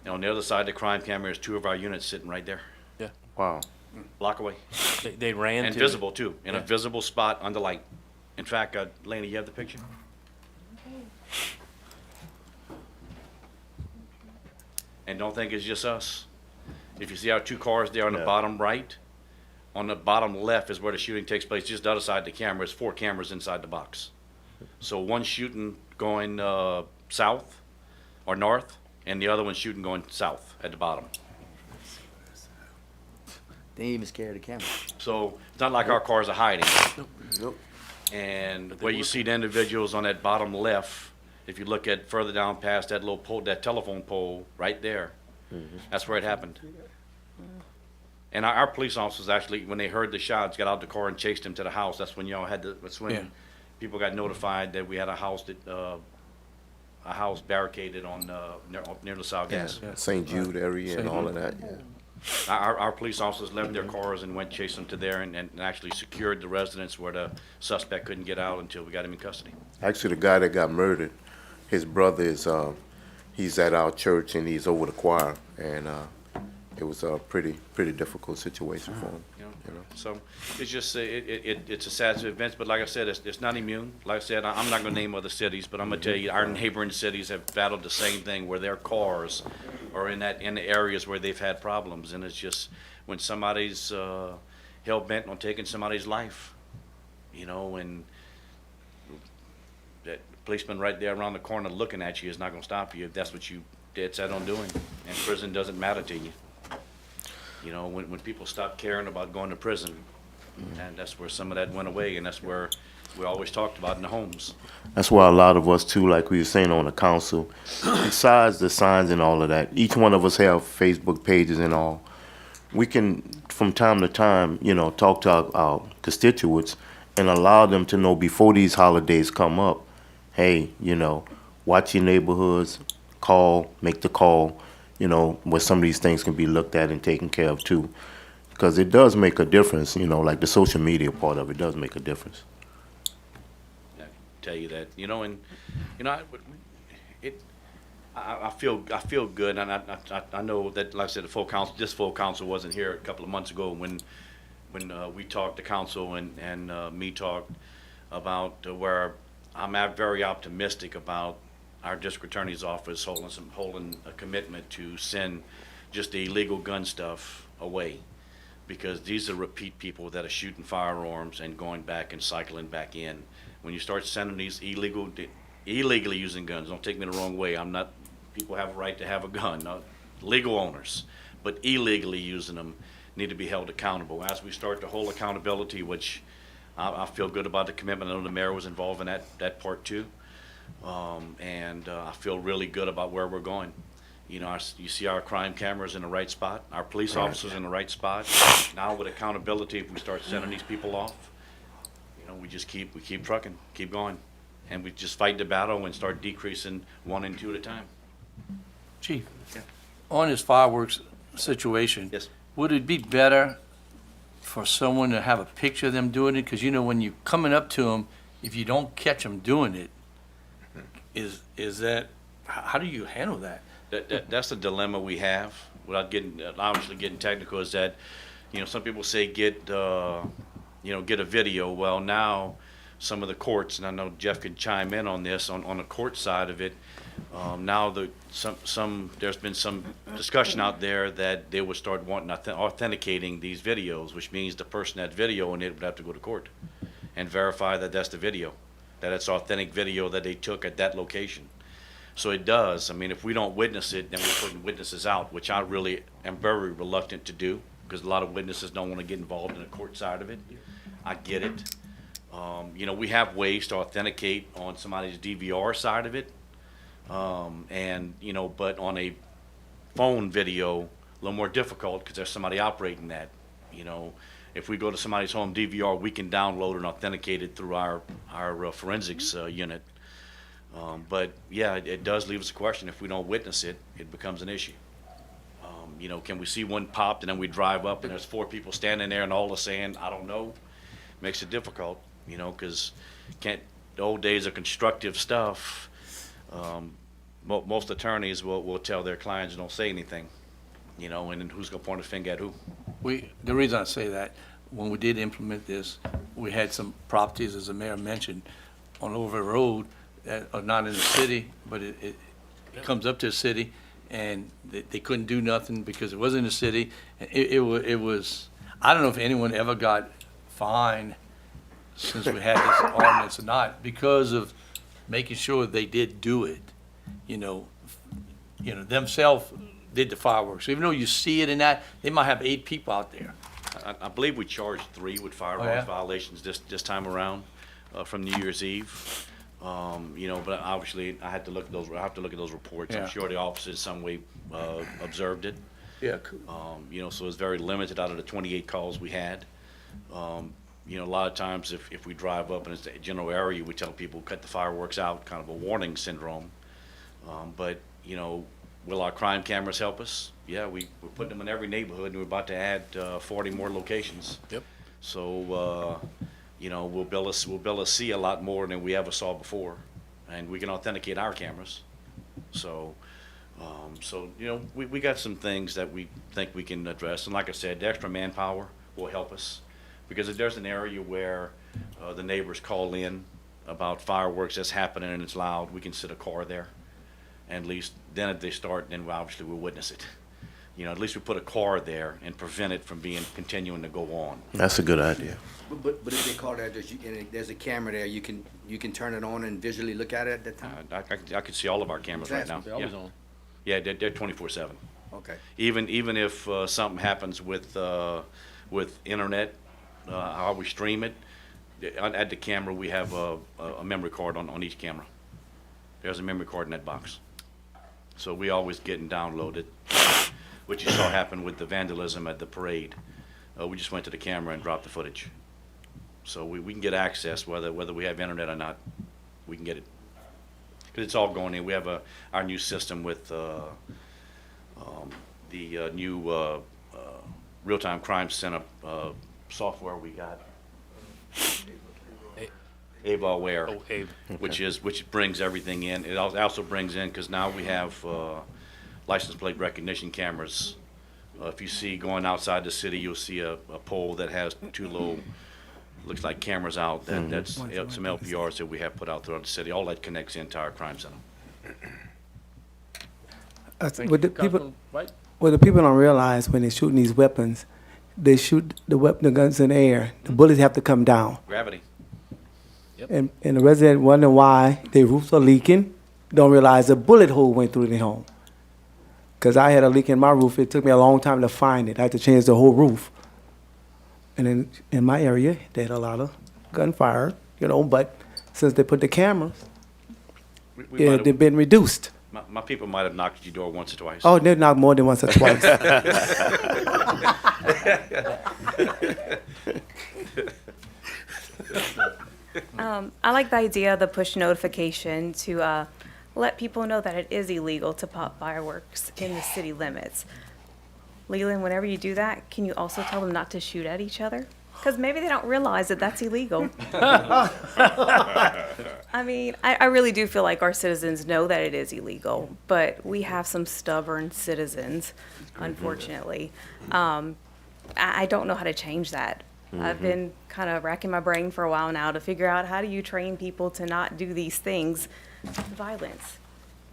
and on the other side of the crime camera is two of our units sitting right there. Yeah. Wow. Block away. They ran And to visible too, in a Yeah. visible spot under light. In fact, Lena, you have the picture? And don't think it's just us. If you see our two cars there on the Yeah. bottom right, on the bottom left is where the shooting takes place, just the other side of the camera. There's 4 cameras inside the box. So one shooting going south or north, and the other one shooting going south at the bottom. They ain't even scared of the camera. So it's not like our cars are hiding. Nope. And where you see the individuals on that bottom left, if you look at further down past that little pole, that telephone pole right there, that's where it happened. And our police officers actually, when they heard the shots, got out the car and chased him to the house. That's when that's when Yeah. people got notified that we had a house barricaded on near LaSalle Gas. St. Jude area and all of that. Yeah. Our police officers left their cars and went chase them to there and actually secured the residence where the suspect couldn't get out until we got him in custody. Actually, the guy that got murdered, his brother is he's at our church and he's over the choir, and it was a pretty difficult situation for him. So it's just it's a sad event, but like I said, it's not immune. Like I said, I'm not going to name other cities, but I'm going to tell you our neighboring cities have battled the same thing where their cars are in the areas where they've had problems, and it's just when somebody's hell bent on taking somebody's life, and that policeman right there around the corner looking at you is not going to stop you if that's what you dead set on doing, and prison doesn't matter to you. When people stop caring about going to prison, and that's where some of that went away, and that's where we always talked about in the homes. That's why a lot of us too, like we were saying on the council, besides the signs and all of that, each one of us have Facebook pages and all. We can, from time to time, talk to our constituents and allow them to know before these holidays come up, hey, watch your neighborhoods, make the call, where some of these things can be looked at and taken care of too. Because it does make a difference, like the social media part of it does make a difference. I feel good, and I know that, like I said, this full council wasn't here a couple of months ago when we talked, the council and me talked about where I'm very optimistic about our district attorney's office holding a commitment to send just the illegal gun stuff away, because these are repeat people that are shooting firearms and going back and cycling back in. When you start sending these illegally using guns, don't take me the wrong way, people have a right to have a gun, not legal owners, but illegally using them need to be held accountable. As we start to hold accountability, which I feel good about the commitment, I know the mayor was involved in that part too, and I feel really good about where we're going. You know, you see our crime cameras in the right spot, our police officers in the right spot. Now with accountability, if we start sending these people off, you know, we keep trucking, keep going. And we just fight the battle and start decreasing 1 and 2 at a time. Chief, Yeah. on this fireworks situation. Yes. Would it be better for someone to have a picture of them doing it? Because, you know, when you're coming up to them, if you don't catch them doing it, is that, how do you handle that? That's the dilemma we have, without obviously getting technical, is that, you know, some people say get a video. Well, now, some of the courts, and I know Jeff could chime in on this, on the court side of it, now there's been some discussion out there that they would start wanting authenticating these videos, which means the person that's videoing it would have to go to court and verify that that's the video, that it's authentic video that they took at that location. So it does. I mean, if we don't witness it, then we're putting witnesses out, which I really am very reluctant to do, because a lot of witnesses don't want to get involved in the court side of it. I get it. You know, we have ways to authenticate on somebody's DVR side of it. And, you know, but on a phone video, a little more difficult because there's somebody operating that. You know, if we go to somebody's home DVR, we can download and authenticate it through our forensics unit. But yeah, it does leave us a question. If we don't witness it, it becomes an issue. You know, can we see one popped and then we drive up and there's 4 people standing there and all are saying, I don't know? Makes it difficult, you know, because the old days of constructive stuff, most attorneys will tell their clients don't say anything, you know, and then who's going to point a finger at who? The reason I say that, when we did implement this, we had some properties, as the mayor mentioned, on over the road that are not in the city, but it comes up to the city, and they couldn't do nothing because it wasn't in the city. It was, I don't know if anyone ever got fined since we had this ordinance or not, because of making sure they did do it. You know, themselves did the fireworks. So even though you see it in that, they might have 8 people out there. I believe we charged 3 with firearms violations this time around from New Year's Eve. You know, but obviously I have to look at those reports. Yeah. I'm sure the officers some way observed it. Yeah, cool. You know, so it's very limited out of the 28 calls we had. You know, a lot of times if we drive up and it's a general area, we tell people cut the fireworks out, kind of a warning syndrome. But, you know, will our crime cameras help us? Yeah, we're putting them in every neighborhood, and we're about to add 40 more locations. Yep. So, you know, we'll be able to see a lot more than we ever saw before, and we can authenticate our cameras. So, you know, we got some things that we think we can address, and like I said, the extra manpower will help us, because if there's an area where the neighbors call in about fireworks that's happening and it's loud, we can sit a car there, and at least then if they start, then obviously we'll witness it. You know, at least we put a car there and prevent it from continuing to go on. That's a good idea. But if they call that, there's a camera there, you can turn it on and visually look at it at that time? I can see all of our cameras right now. They're always on. Yeah, they're 24/7. Okay. Even if something happens with internet, how we stream it, at the camera we have a memory card on each camera. There's a memory card in that box. So we always get and download it, which you saw happen with the vandalism at the parade. We just went to the camera and dropped the footage. So we can get access whether we have internet or not. We can get it. Because it's all going in. We have our new system with the new real-time crime center software we got. Aware, Oh, Abe. which brings everything in. It also brings in, because now we have license plate recognition cameras. If you see going outside the city, you'll see a pole that has two little, looks like cameras out. That's some LPRs that we have put out throughout the city. All that connects the entire crime center. Thank What you. the people, Councilman White? what the people don't realize when they're shooting these weapons, they shoot the guns in the air. The bullets have to come down. Gravity. And the resident wonder why their roofs are leaking. Don't realize a bullet hole went through their home. Because I had a leak in my roof. It took me a long time to find it. I had to change the whole roof. And in my area, they had a lot of gunfire, but since they put the cameras, they've been reduced. My people might have knocked at your door once or twice. Oh, they knocked more than once or twice. I like the idea of the push notification to let people know that it is illegal to pop fireworks in the city limits. Leland, whenever you do that, can you also tell them not to shoot at each other? Because maybe they don't realize that that's illegal. I mean, I really do feel like our citizens know that it is illegal, but we have some stubborn citizens, unfortunately. I don't know how to change that. I've been kind of racking my brain for a while now to figure out how do you train people to not do these things, violence.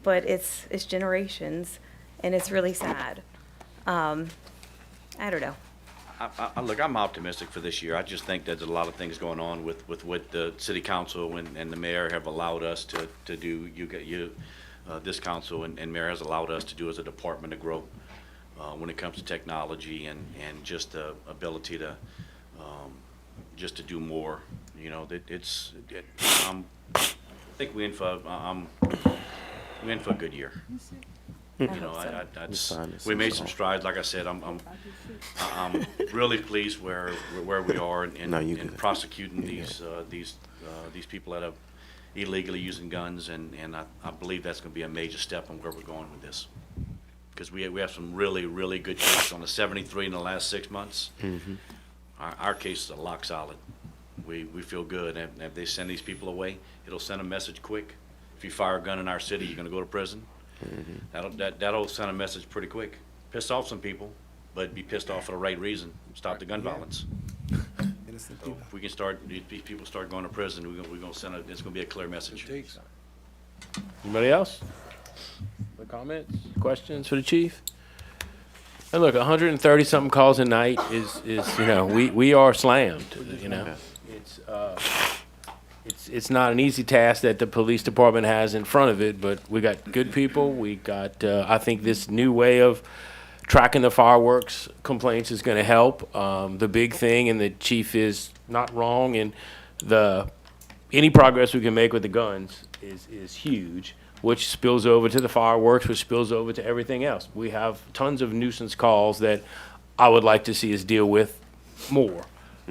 But it's generations, and it's really sad. I don't know. Look, I'm optimistic for this year. I just think there's a lot of things going on with what the city council and the mayor have allowed us to do. This council and mayor has allowed us to do as a department to grow when it comes to technology and just the ability to just to do more. I think we're in for a good year. We made some strides. Like I said, I'm really pleased where we are in prosecuting these people that are illegally using guns, and I believe that's going to be a major step on where we're going with this. Because we have some really good cases on the 73 in the last 6 months. Our cases are lock solid. We feel good, and if they send these people away, it'll send a message quick. If you fire a gun in our city, you're going to go to prison. That'll send a message pretty quick. Piss off some people, but be pissed off for the right reason. Stop the gun violence. So if we can start, these people start going to prison, we're gonna send it's gonna be a clear message. Anybody else? Other comments, questions for the chief? And look, 130-something calls a night is we are slammed. It's not an easy task that the police department has in front of it, but we got good people. We got, I think this new way of tracking the fireworks complaints is going to help. The big thing, and the chief is not wrong, and any progress we can make with the guns is huge, which spills over to the fireworks, which spills over to everything else. We have tons of nuisance calls that I would like to see us deal with more,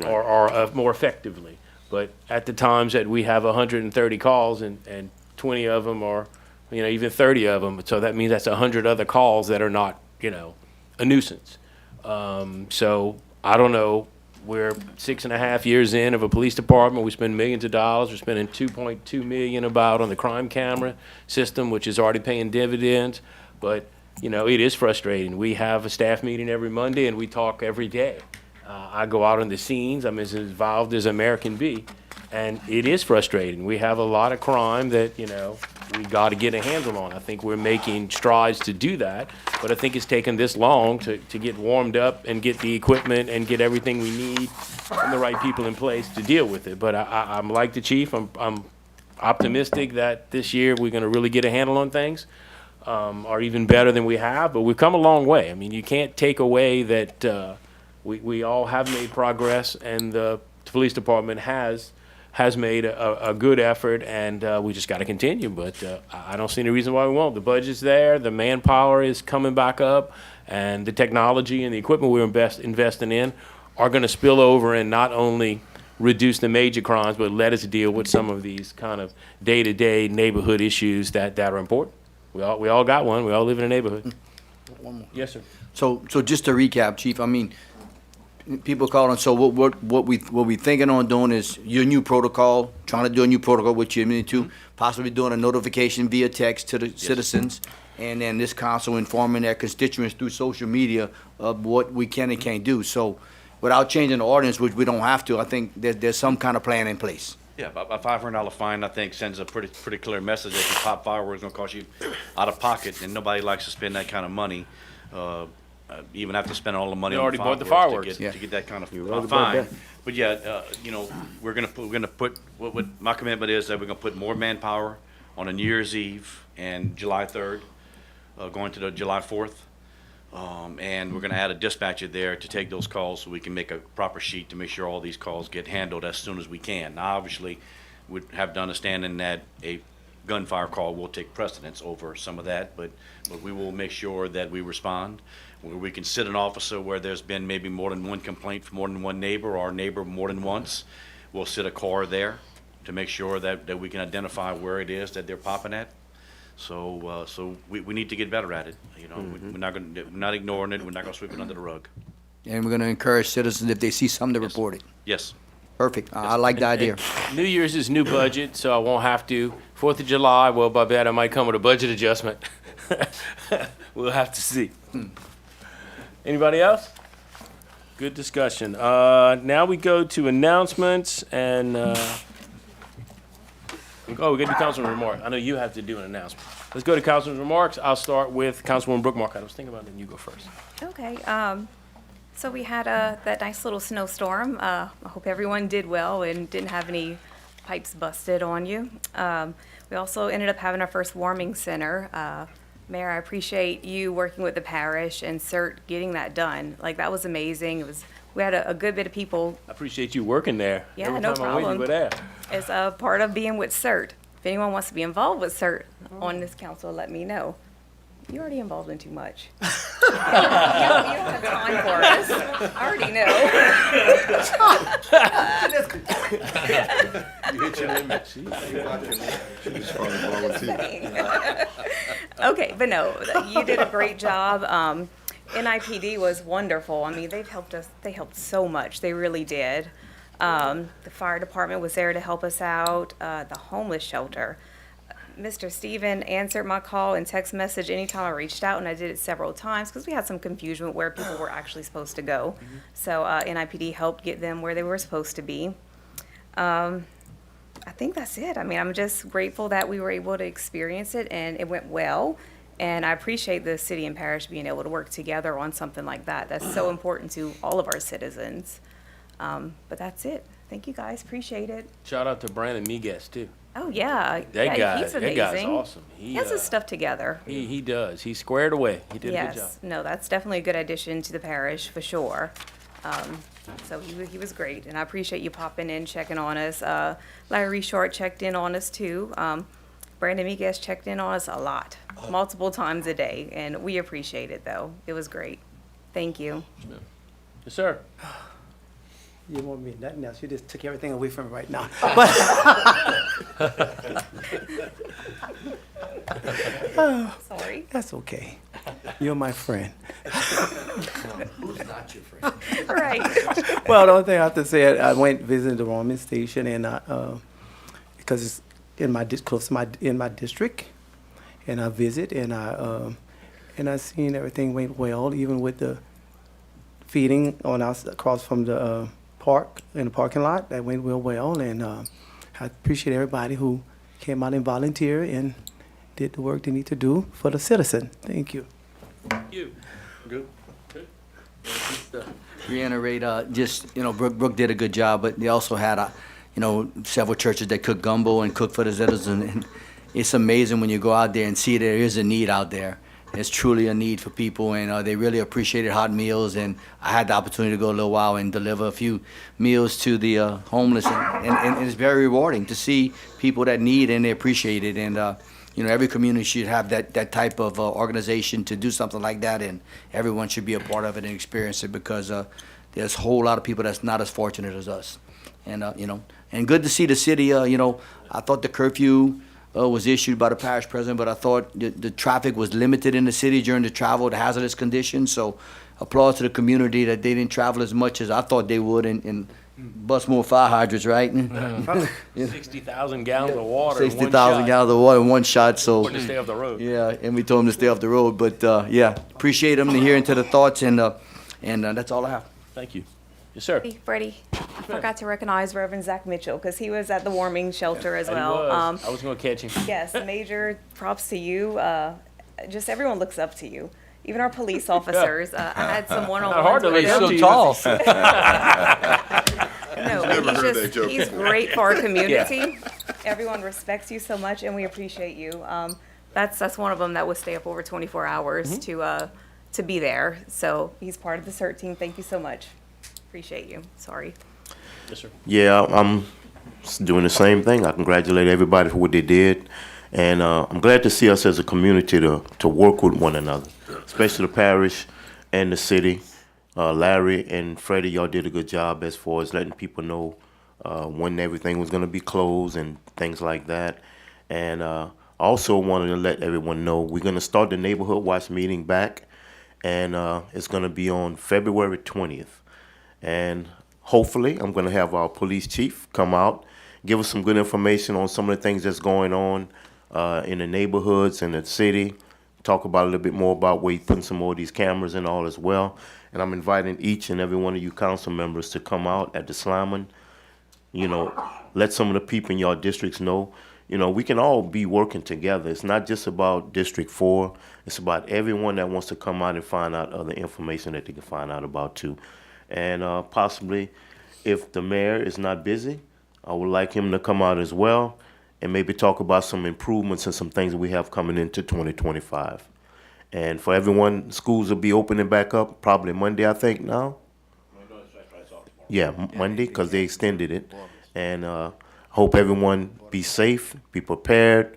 or more effectively. But at the times that we have 130 calls and 20 of them are, even 30 of them, so that means that's 100 other calls that are not, a nuisance. So I don't know. We're 6.5 years in of a police department. We spend millions of dollars. We're spending $2.2 million about on the crime camera system, which is already paying dividends. But it is frustrating. We have a staff meeting every Monday, and we talk every day. I go out on the scenes. I'm as involved as American be, and it is frustrating. We have a lot of crime that, we got to get a handle on. I think we're making strides to do that, but I think it's taken this long to get warmed up and get the equipment and get everything we need and the right people in place to deal with it. But I'm like the chief. I'm optimistic that this year we're going to really get a handle on things, or even better than we have. But we've come a long way. I mean, you can't take away that we all have made progress, and the police department has made a good effort, and we just got to continue. But I don't see any reason why we won't. The budget's there, the manpower is coming back up, and the technology and the equipment we're investing in are going to spill over and not only reduce the major crimes, but let us deal with some of these kind of day-to-day neighborhood issues that are important. We all got one. We all live in a neighborhood. One more. Yes, sir. So just to recap, Chief, I mean, people calling, so what we thinking on doing is your new protocol, trying to do a new protocol, which you need to, possibly doing a notification via text to the citizens, and then this council informing their constituents through social media of what we can and can't do. So without changing the ordinance, which we don't have to, I think there's some kind of plan in place. Yeah, a $500 fine, I think, sends a pretty clear message that your pop fireworks gonna cost you out of pocket, and nobody likes to spend that kind of money, even after spending all the money You on already bought the fireworks fireworks. to get that kind of already bought fine. that. But yeah, you know, we're gonna put, what my commitment is that we're gonna put more manpower on a New Year's Eve and July 3rd, going to the July 4th. And we're gonna add a dispatcher there to take those calls so we can make a proper sheet to make sure all these calls get handled as soon as we can. Now, obviously, we have to understanding that a gunfire call will take precedence over some of that, but we will make sure that we respond. Where we can sit an officer where there's been maybe more than one complaint from more than one neighbor, or neighbor more than once, we'll sit a car there to make sure that we can identify where it is that they're popping at. So we need to get better at it, you know, we're not ignoring it, we're not gonna sweep it under the rug. And we're gonna encourage citizens, if they see something, to report it. Yes. Perfect. I like the idea. New Year's is new budget, so I won't have to. 4th of July, well, by that I might come with a budget adjustment. We'll have to see. Anybody else? Good discussion. Now we go to announcements and, we got to do councilman remarks. I know you have to do an announcement. Let's go to councilman's remarks. I'll start with Councilwoman Brookmark. I was thinking about it, and you go first. Okay, so we had that nice little snowstorm. I hope everyone did well and didn't have any pipes busted on you. We also ended up having our first warming center. Mayor, I appreciate you working with the parish and CERT getting that done. Like, that was amazing. We had a good bit of people. I appreciate you working there. Yeah, Every no time I'm with you, problem. we're there. As a part of being with CERT. If anyone wants to be involved with CERT on this council, let me know. You're already involved in too much. You don't have time for us. I already know. You hit your limit. Okay, but no, you did a great job. NIPD was wonderful. I mean, they've helped us. They helped so much. They really did. The fire department was there to help us out. The homeless shelter. Mr. Steven answered my call and text message anytime I reached out, and I did it several times because we had some confusion with where people were actually supposed to go. So NIPD helped get them where they were supposed to be. I think that's it. I mean, I'm just grateful that we were able to experience it and it went well. And I appreciate the city and parish being able to work together on something like that. That's so important to all of our citizens. But that's it. Thank you guys. Appreciate it. Shout out to Brandon Miguez, too. Oh, yeah. That Yeah, guy, he's that amazing. guy's awesome. He has his stuff together. He does. He squared away. He did a good job. Yes, no, that's definitely a good addition to the parish, for sure. So he was great, and I appreciate you popping in, checking on us. Larry Short checked in on us, too. Brandon Miguez checked in on us a lot, multiple times a day, and we appreciate it, though. It was great. Thank you. Yes, sir. You want me nothing else. You just took everything away from me right now. Sorry. That's okay. You're my friend. Who's not your friend? Right. Well, the only thing I have to say, I went visiting the Roman station, and because it's in my close to my district, and I visit, and I seen everything went well, even with the feeding on us across from the park in the parking lot. That went real well, and I appreciate everybody who came out and volunteered and did the work they need to do for the citizen. Thank you. Thank you. Good. Reiterate, Brooke did a good job, but they also had, several churches that cook gumbo and cook for the citizens. And it's amazing when you go out there and see there is a need out there. There's truly a need for people, and they really appreciated hot meals. And I had the opportunity to go a little while and deliver a few meals to the homeless, and it's very rewarding to see people that need and they appreciate it. And every community should have that type of organization to do something like that, and everyone should be a part of it and experience it, because there's a whole lot of people that's not as fortunate as us. And and good to see the city. I thought the curfew was issued by the parish president, but I thought the traffic was limited in the city during the travel, the hazardous conditions. So applause to the community that they didn't travel as much as I thought they would and bust more fire hydrants, right? 60,000 gallons of water in one 60,000 shot. gallons of water in one shot, so. Or to stay off the road. Yeah, and we told them to stay off the road, but, yeah, appreciate them to hear into the thoughts, and that's all I have. Thank you. Yes, sir. Hey, Freddie, I forgot to recognize Reverend Zach Mitchell, because he was at the warming shelter as And he well. was. I was going to catch him. Yes, major props to you. Just everyone looks up to you, even our police officers. I had some one-on-ones hard to with look him. up to So you. tall. No, but he's great for our community. Everyone respects you so much, and we appreciate you. That's one of them that would stay up over 24 hours to be there. So he's part of the CERT team. Thank you so much. Appreciate you. Sorry. Yes, sir. Yeah, I'm doing the same thing. I congratulate everybody for what they did, and I'm glad to see us as a community to work with one another, especially the parish and the city. Larry and Freddie, y'all did a good job as far as letting people know when everything was going to be closed and things like that. And also wanted to let everyone know we're going to start the Neighborhood Watch meeting back, and it's going to be on February 20th. And hopefully I'm going to have our police chief come out, give us some good information on some of the things that's going on in the neighborhoods and the city, talk about a little bit more about where he's putting some more of these cameras and all as well. And I'm inviting each and every one of you council members to come out at the Slammin', let some of the people in your districts know, we can all be working together. It's not just about District 4. It's about everyone that wants to come out and find out other information that they can find out about too. And possibly, if the mayor is not busy, I would like him to come out as well and maybe talk about some improvements and some things that we have coming into 2025. And for everyone, schools will be opening back up probably Monday, I think, now. Yeah, Monday, because they extended it. And hope everyone be safe, be prepared,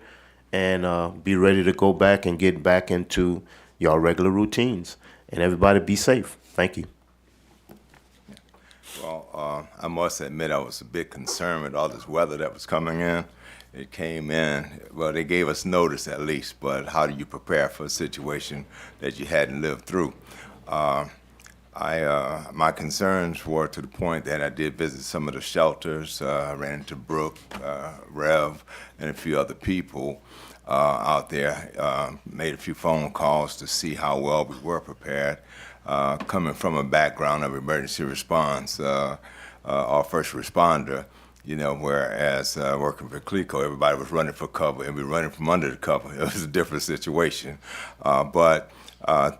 and be ready to go back and get back into your regular routines. And everybody be safe. Thank you. Well, I must admit I was a bit concerned with all this weather that was coming in. It came in, well, they gave us notice at least, but how do you prepare for a situation that you hadn't lived through? My concerns were to the point that I did visit some of the shelters. I ran into Brooke, Rev, and a few other people out there. Made a few phone calls to see how well we were prepared. Coming from a background of emergency response, our first responder, whereas working for CLECO, everybody was running for cover and we were running from under the cover. It was a different situation. But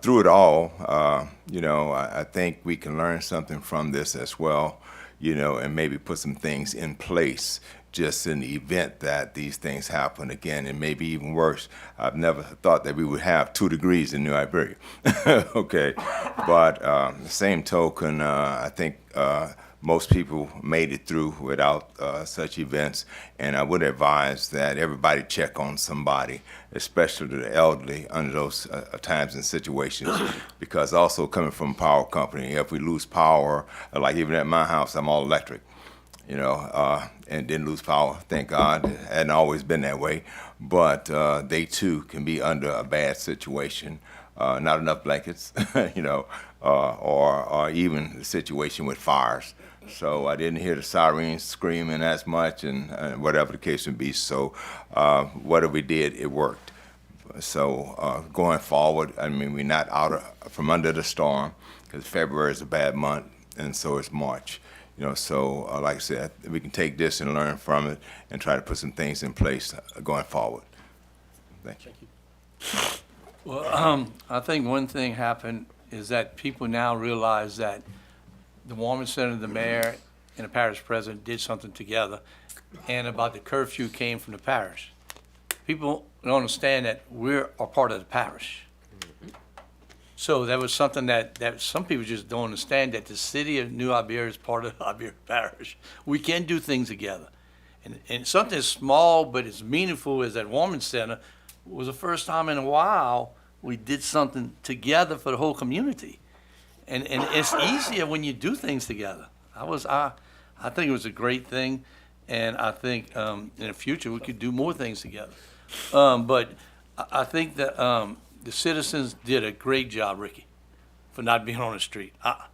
through it all, I think we can learn something from this as well, and maybe put some things in place just in the event that these things happen again, and maybe even worse. I've never thought that we would have 2 degrees in New Iberia. Okay, but the same token, I think most people made it through without such events, and I would advise that everybody check on somebody, especially the elderly, under those times and situations, because also coming from a power company, if we lose power, like even at my house, I'm all electric, and didn't lose power, thank God. It hadn't always been that way, but they too can be under a bad situation, not enough blankets, or even the situation with fires. So I didn't hear the sirens screaming as much, and whatever the case would be. So whatever we did, it worked. So going forward, we're not out from under the storm, because February is a bad month, and so is March. So like I said, we can take this and learn from it and try to put some things in place going forward. Thank you. Well, I think one thing happened is that people now realize that the Warming Center, the mayor, and the parish president did something together, and about the curfew came from the parish. People don't understand that we're a part of the parish. So that was something that some people just don't understand, that the city of New Iberia is part of Iberia Parish. We can do things together. And something small but as meaningful as that Warming Center was the first time in a while we did something together for the whole community. And it's easier when you do things together. I think it was a great thing, and I think in the future we could do more things together. But I think that, the citizens did a great job, Ricky, for not being on the street. I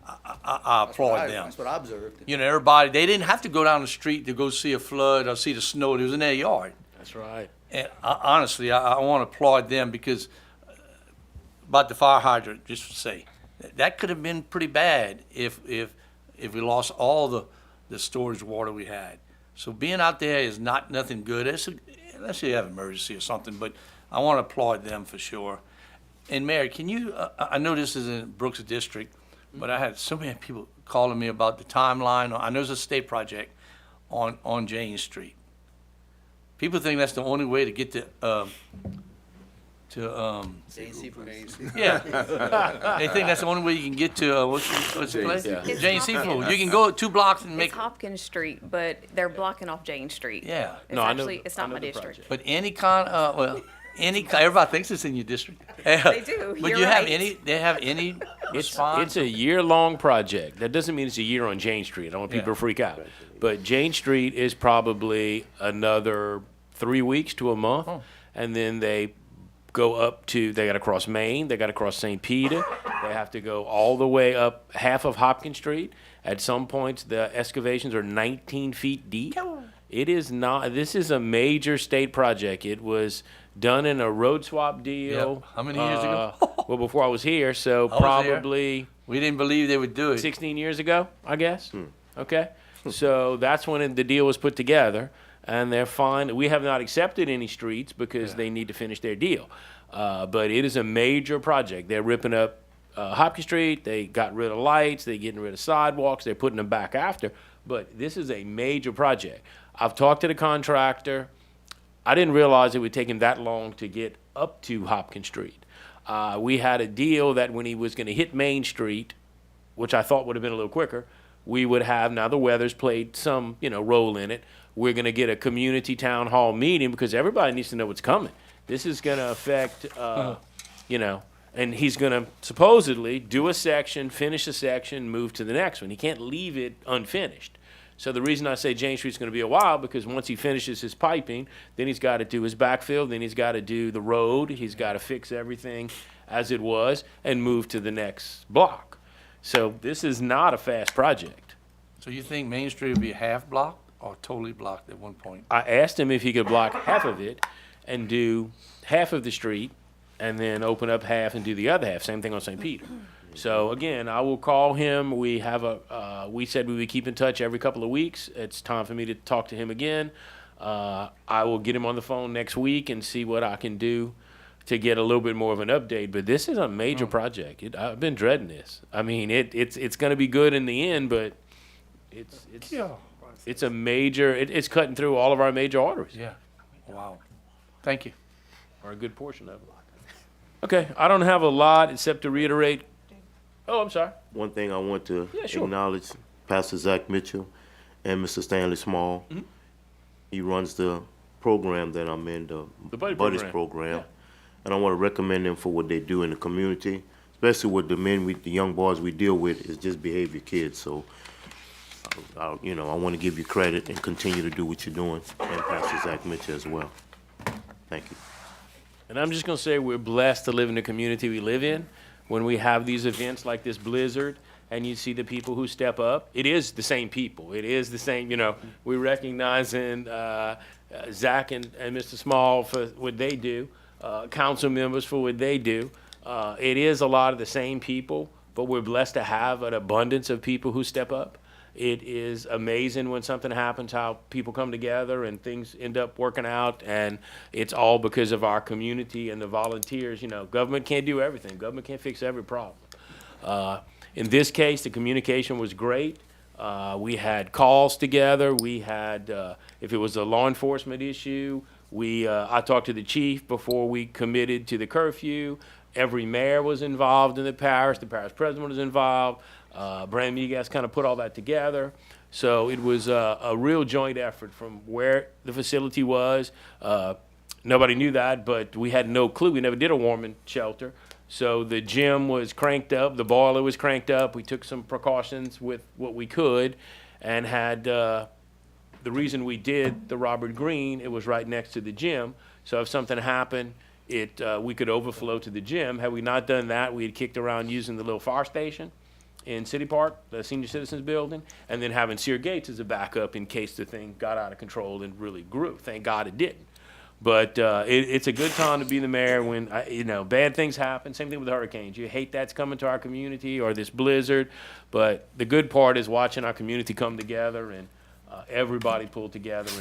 applaud them. That's what I observed. You know, everybody, they didn't have to go down the street to go see a flood or see the snow. It was in their yard. That's right. And honestly, I want to applaud them because about the fire hydrant, just to say, that could have been pretty bad if we lost all the storage water we had. So being out there is not nothing good. Unless you have an emergency or something, but I want to applaud them for sure. And Mayor, can you, I know this is in Brooks District, but I had so many people calling me about the timeline. I know it's a state project on Jane Street. People think that's the only way to get to yeah. They think that's the only way you can get to, what's the place? It's Jane Hopkins. Seafood. You can go 2 blocks and make. It's Hopkins Street, but they're blocking off Jane Street. Yeah. It's No, I know- actually, it's I not know my the district. But any kind, everybody thinks it's in your district. They do, But you're you have right. they have any response? It's a year-long project. That doesn't mean it's a year on Jane Street. I don't want people Yeah. to freak out. But Jane Street is probably another 3 weeks to a month. Oh. And then they go up to, they got to cross Main, they got to cross St. Peter. They have to go all the way up half of Hopkins Street. At some points, the excavations are 19 feet deep. It is not, this is a major state project. It was done in a road swap deal. Yep. How many years ago? Well, before I was here, so was here. probably We didn't believe they would do it. 16 years ago, I guess. Okay. So that's when the deal was put together, and they're fine. We have not accepted any streets because they need to finish their deal. But it is a major project. They're ripping up Hopkins Street. They got rid of lights. They're getting rid of sidewalks. They're putting them back after. But this is a major project. I've talked to the contractor. I didn't realize it would take him that long to get up to Hopkins Street. We had a deal that when he was going to hit Main Street, which I thought would have been a little quicker, we would have, now the weather's played some, role in it. We're going to get a community town hall meeting because everybody needs to know what's coming. This is going to affect, and he's going to supposedly do a section, finish a section, move to the next one. He can't leave it unfinished. So the reason I say Jane Street's going to be a while, because once he finishes his piping, then he's got to do his backfill, then he's got to do the road, he's got to fix everything as it was, and move to the next block. So this is not a fast project. So you think Main Street would be half blocked or totally blocked at one point? I asked him if he could block half of it and do half of the street, and then open up half and do the other half. Same thing on St. Peter. So again, I will call him. We have we said we would keep in touch every couple of weeks. It's time for me to talk to him again. I will get him on the phone next week and see what I can do to get a little bit more of an update. But this is a major project. I've been dreading this. I mean, it's going to be good in the end, but it's a major. It's cutting through all of our major arteries. Yeah. Wow. Thank you. Or a good portion of it. Okay, I don't have a lot except to reiterate. Oh, I'm sorry. One thing I want to Yeah, sure. acknowledge, Pastor Zach Mitchell and Mr. Stanley Small. Mhm. He runs the program that I'm in, the Buddy Buddies program. program. And I want to recommend them for what they do in the community, especially with the the young boys we deal with, is just behavior kids. So, I want to give you credit and continue to do what you're doing, and Pastor Zach Mitchell as well. Thank you. And I'm just going to say we're blessed to live in the community we live in. When we have these events like this blizzard and you see the people who step up, it is the same people. It is the same, we recognize in Zach and Mr. Small for what they do, council members for what they do. It is a lot of the same people, but we're blessed to have an abundance of people who step up. It is amazing when something happens, how people come together and things end up working out, and it's all because of our community and the volunteers. Government can't do everything. Government can't fix every problem. In this case, the communication was great. We had calls together. We had, if it was a law enforcement issue, I talked to the chief before we committed to the curfew. Every mayor was involved in the parish president was involved. Brand Migas kind of put all that together. So it was a real joint effort from where the facility was. Nobody knew that, but we had no clue. We never did a warming shelter. So the gym was cranked up, the boiler was cranked up. We took some precautions with what we could and had the reason we did the Robert Greene, it was right next to the gym. So if something happened, we could overflow to the gym. Had we not done that, we had kicked around using the little fire station in City Park, the Senior Citizens Building, and then having Sear Gates as a backup in case the thing got out of control and really grew. Thank God it didn't. But it's a good time to be the mayor when, bad things happen. Same thing with the hurricanes. You hate that's coming to our community or this blizzard. But the good part is watching our community come together and everybody pull together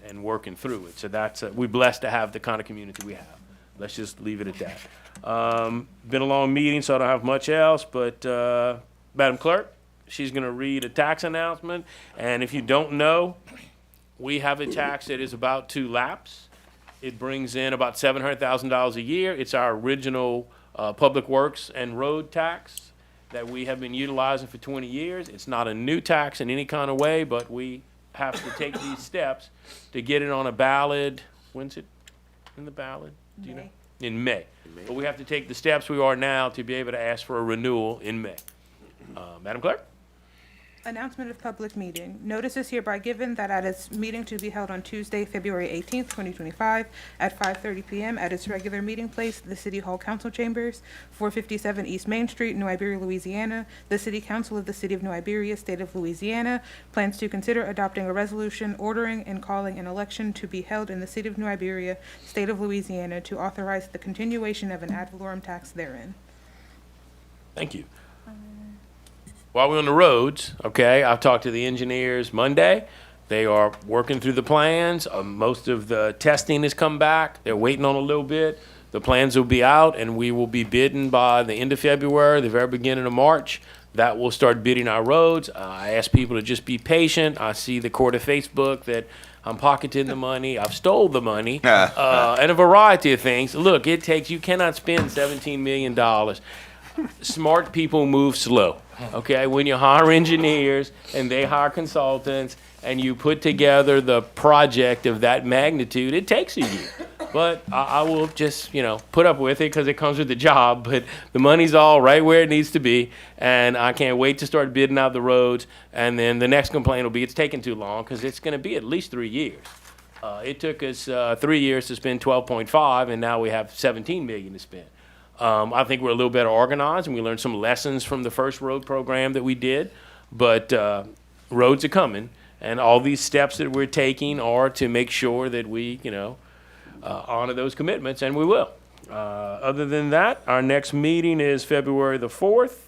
and working through it. So we're blessed to have the kind of community we have. Let's just leave it at that. Been a long meeting, so I don't have much else. But Madam Clerk, she's going to read a tax announcement. And if you don't know, we have a tax that is about to lapse. It brings in about $700,000 a year. It's our original public works and road tax that we have been utilizing for 20 years. It's not a new tax in any kind of way, but we have to take these steps to get it on a ballot. When's it in the ballot? Do you know? In May. But we have to take the steps we are now to be able to ask for a renewal in May. Madam Clerk? Announcement of public meeting. Notice is hereby given that at its meeting to be held on Tuesday, February 18th, 2025, at 5:30 p.m. at its regular meeting place, the City Hall Council Chambers, 457 East Main Street, New Iberia, Louisiana. The City Council of the City of New Iberia, State of Louisiana, plans to consider adopting a resolution ordering and calling an election to be held in the City of New Iberia, State of Louisiana, to authorize the continuation of an ad valorem tax therein. Thank you. While we're on the roads, okay, I've talked to the engineers Monday. They are working through the plans. Most of the testing has come back. They're waiting on a little bit. The plans will be out, and we will be bidding by the end of February, the very beginning of March. That will start bidding our roads. I ask people to just be patient. I see the court of Facebook that I'm pocketing the money. I've stole the money, and a variety of things. Look, you cannot spend $17 million. Smart people move slow, okay? When you hire engineers and they hire consultants and you put together the project of that magnitude, it takes a year. But I will just, put up with it because it comes with the job. But the money's all right where it needs to be, and I can't wait to start bidding out the roads. And then the next complaint will be it's taking too long because it's going to be at least 3 years. It took us 3 years to spend 12.5, and now we have 17 million to spend. I think we're a little better organized, and we learned some lessons from the first road program that we did. But roads are coming, and all these steps that we're taking are to make sure that we, honor those commitments, and we will. Other than that, our next meeting is February the 4th,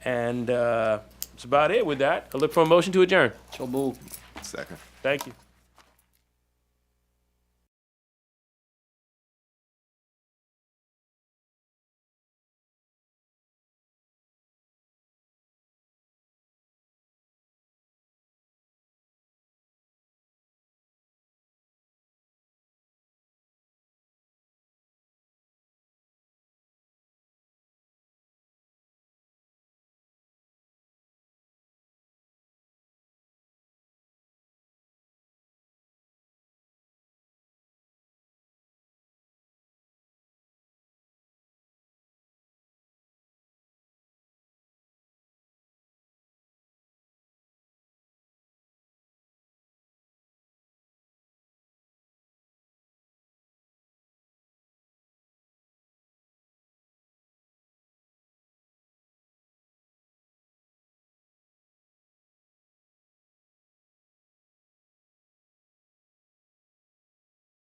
and that's about it with that. I look for a motion to adjourn. So move. Second. Thank you.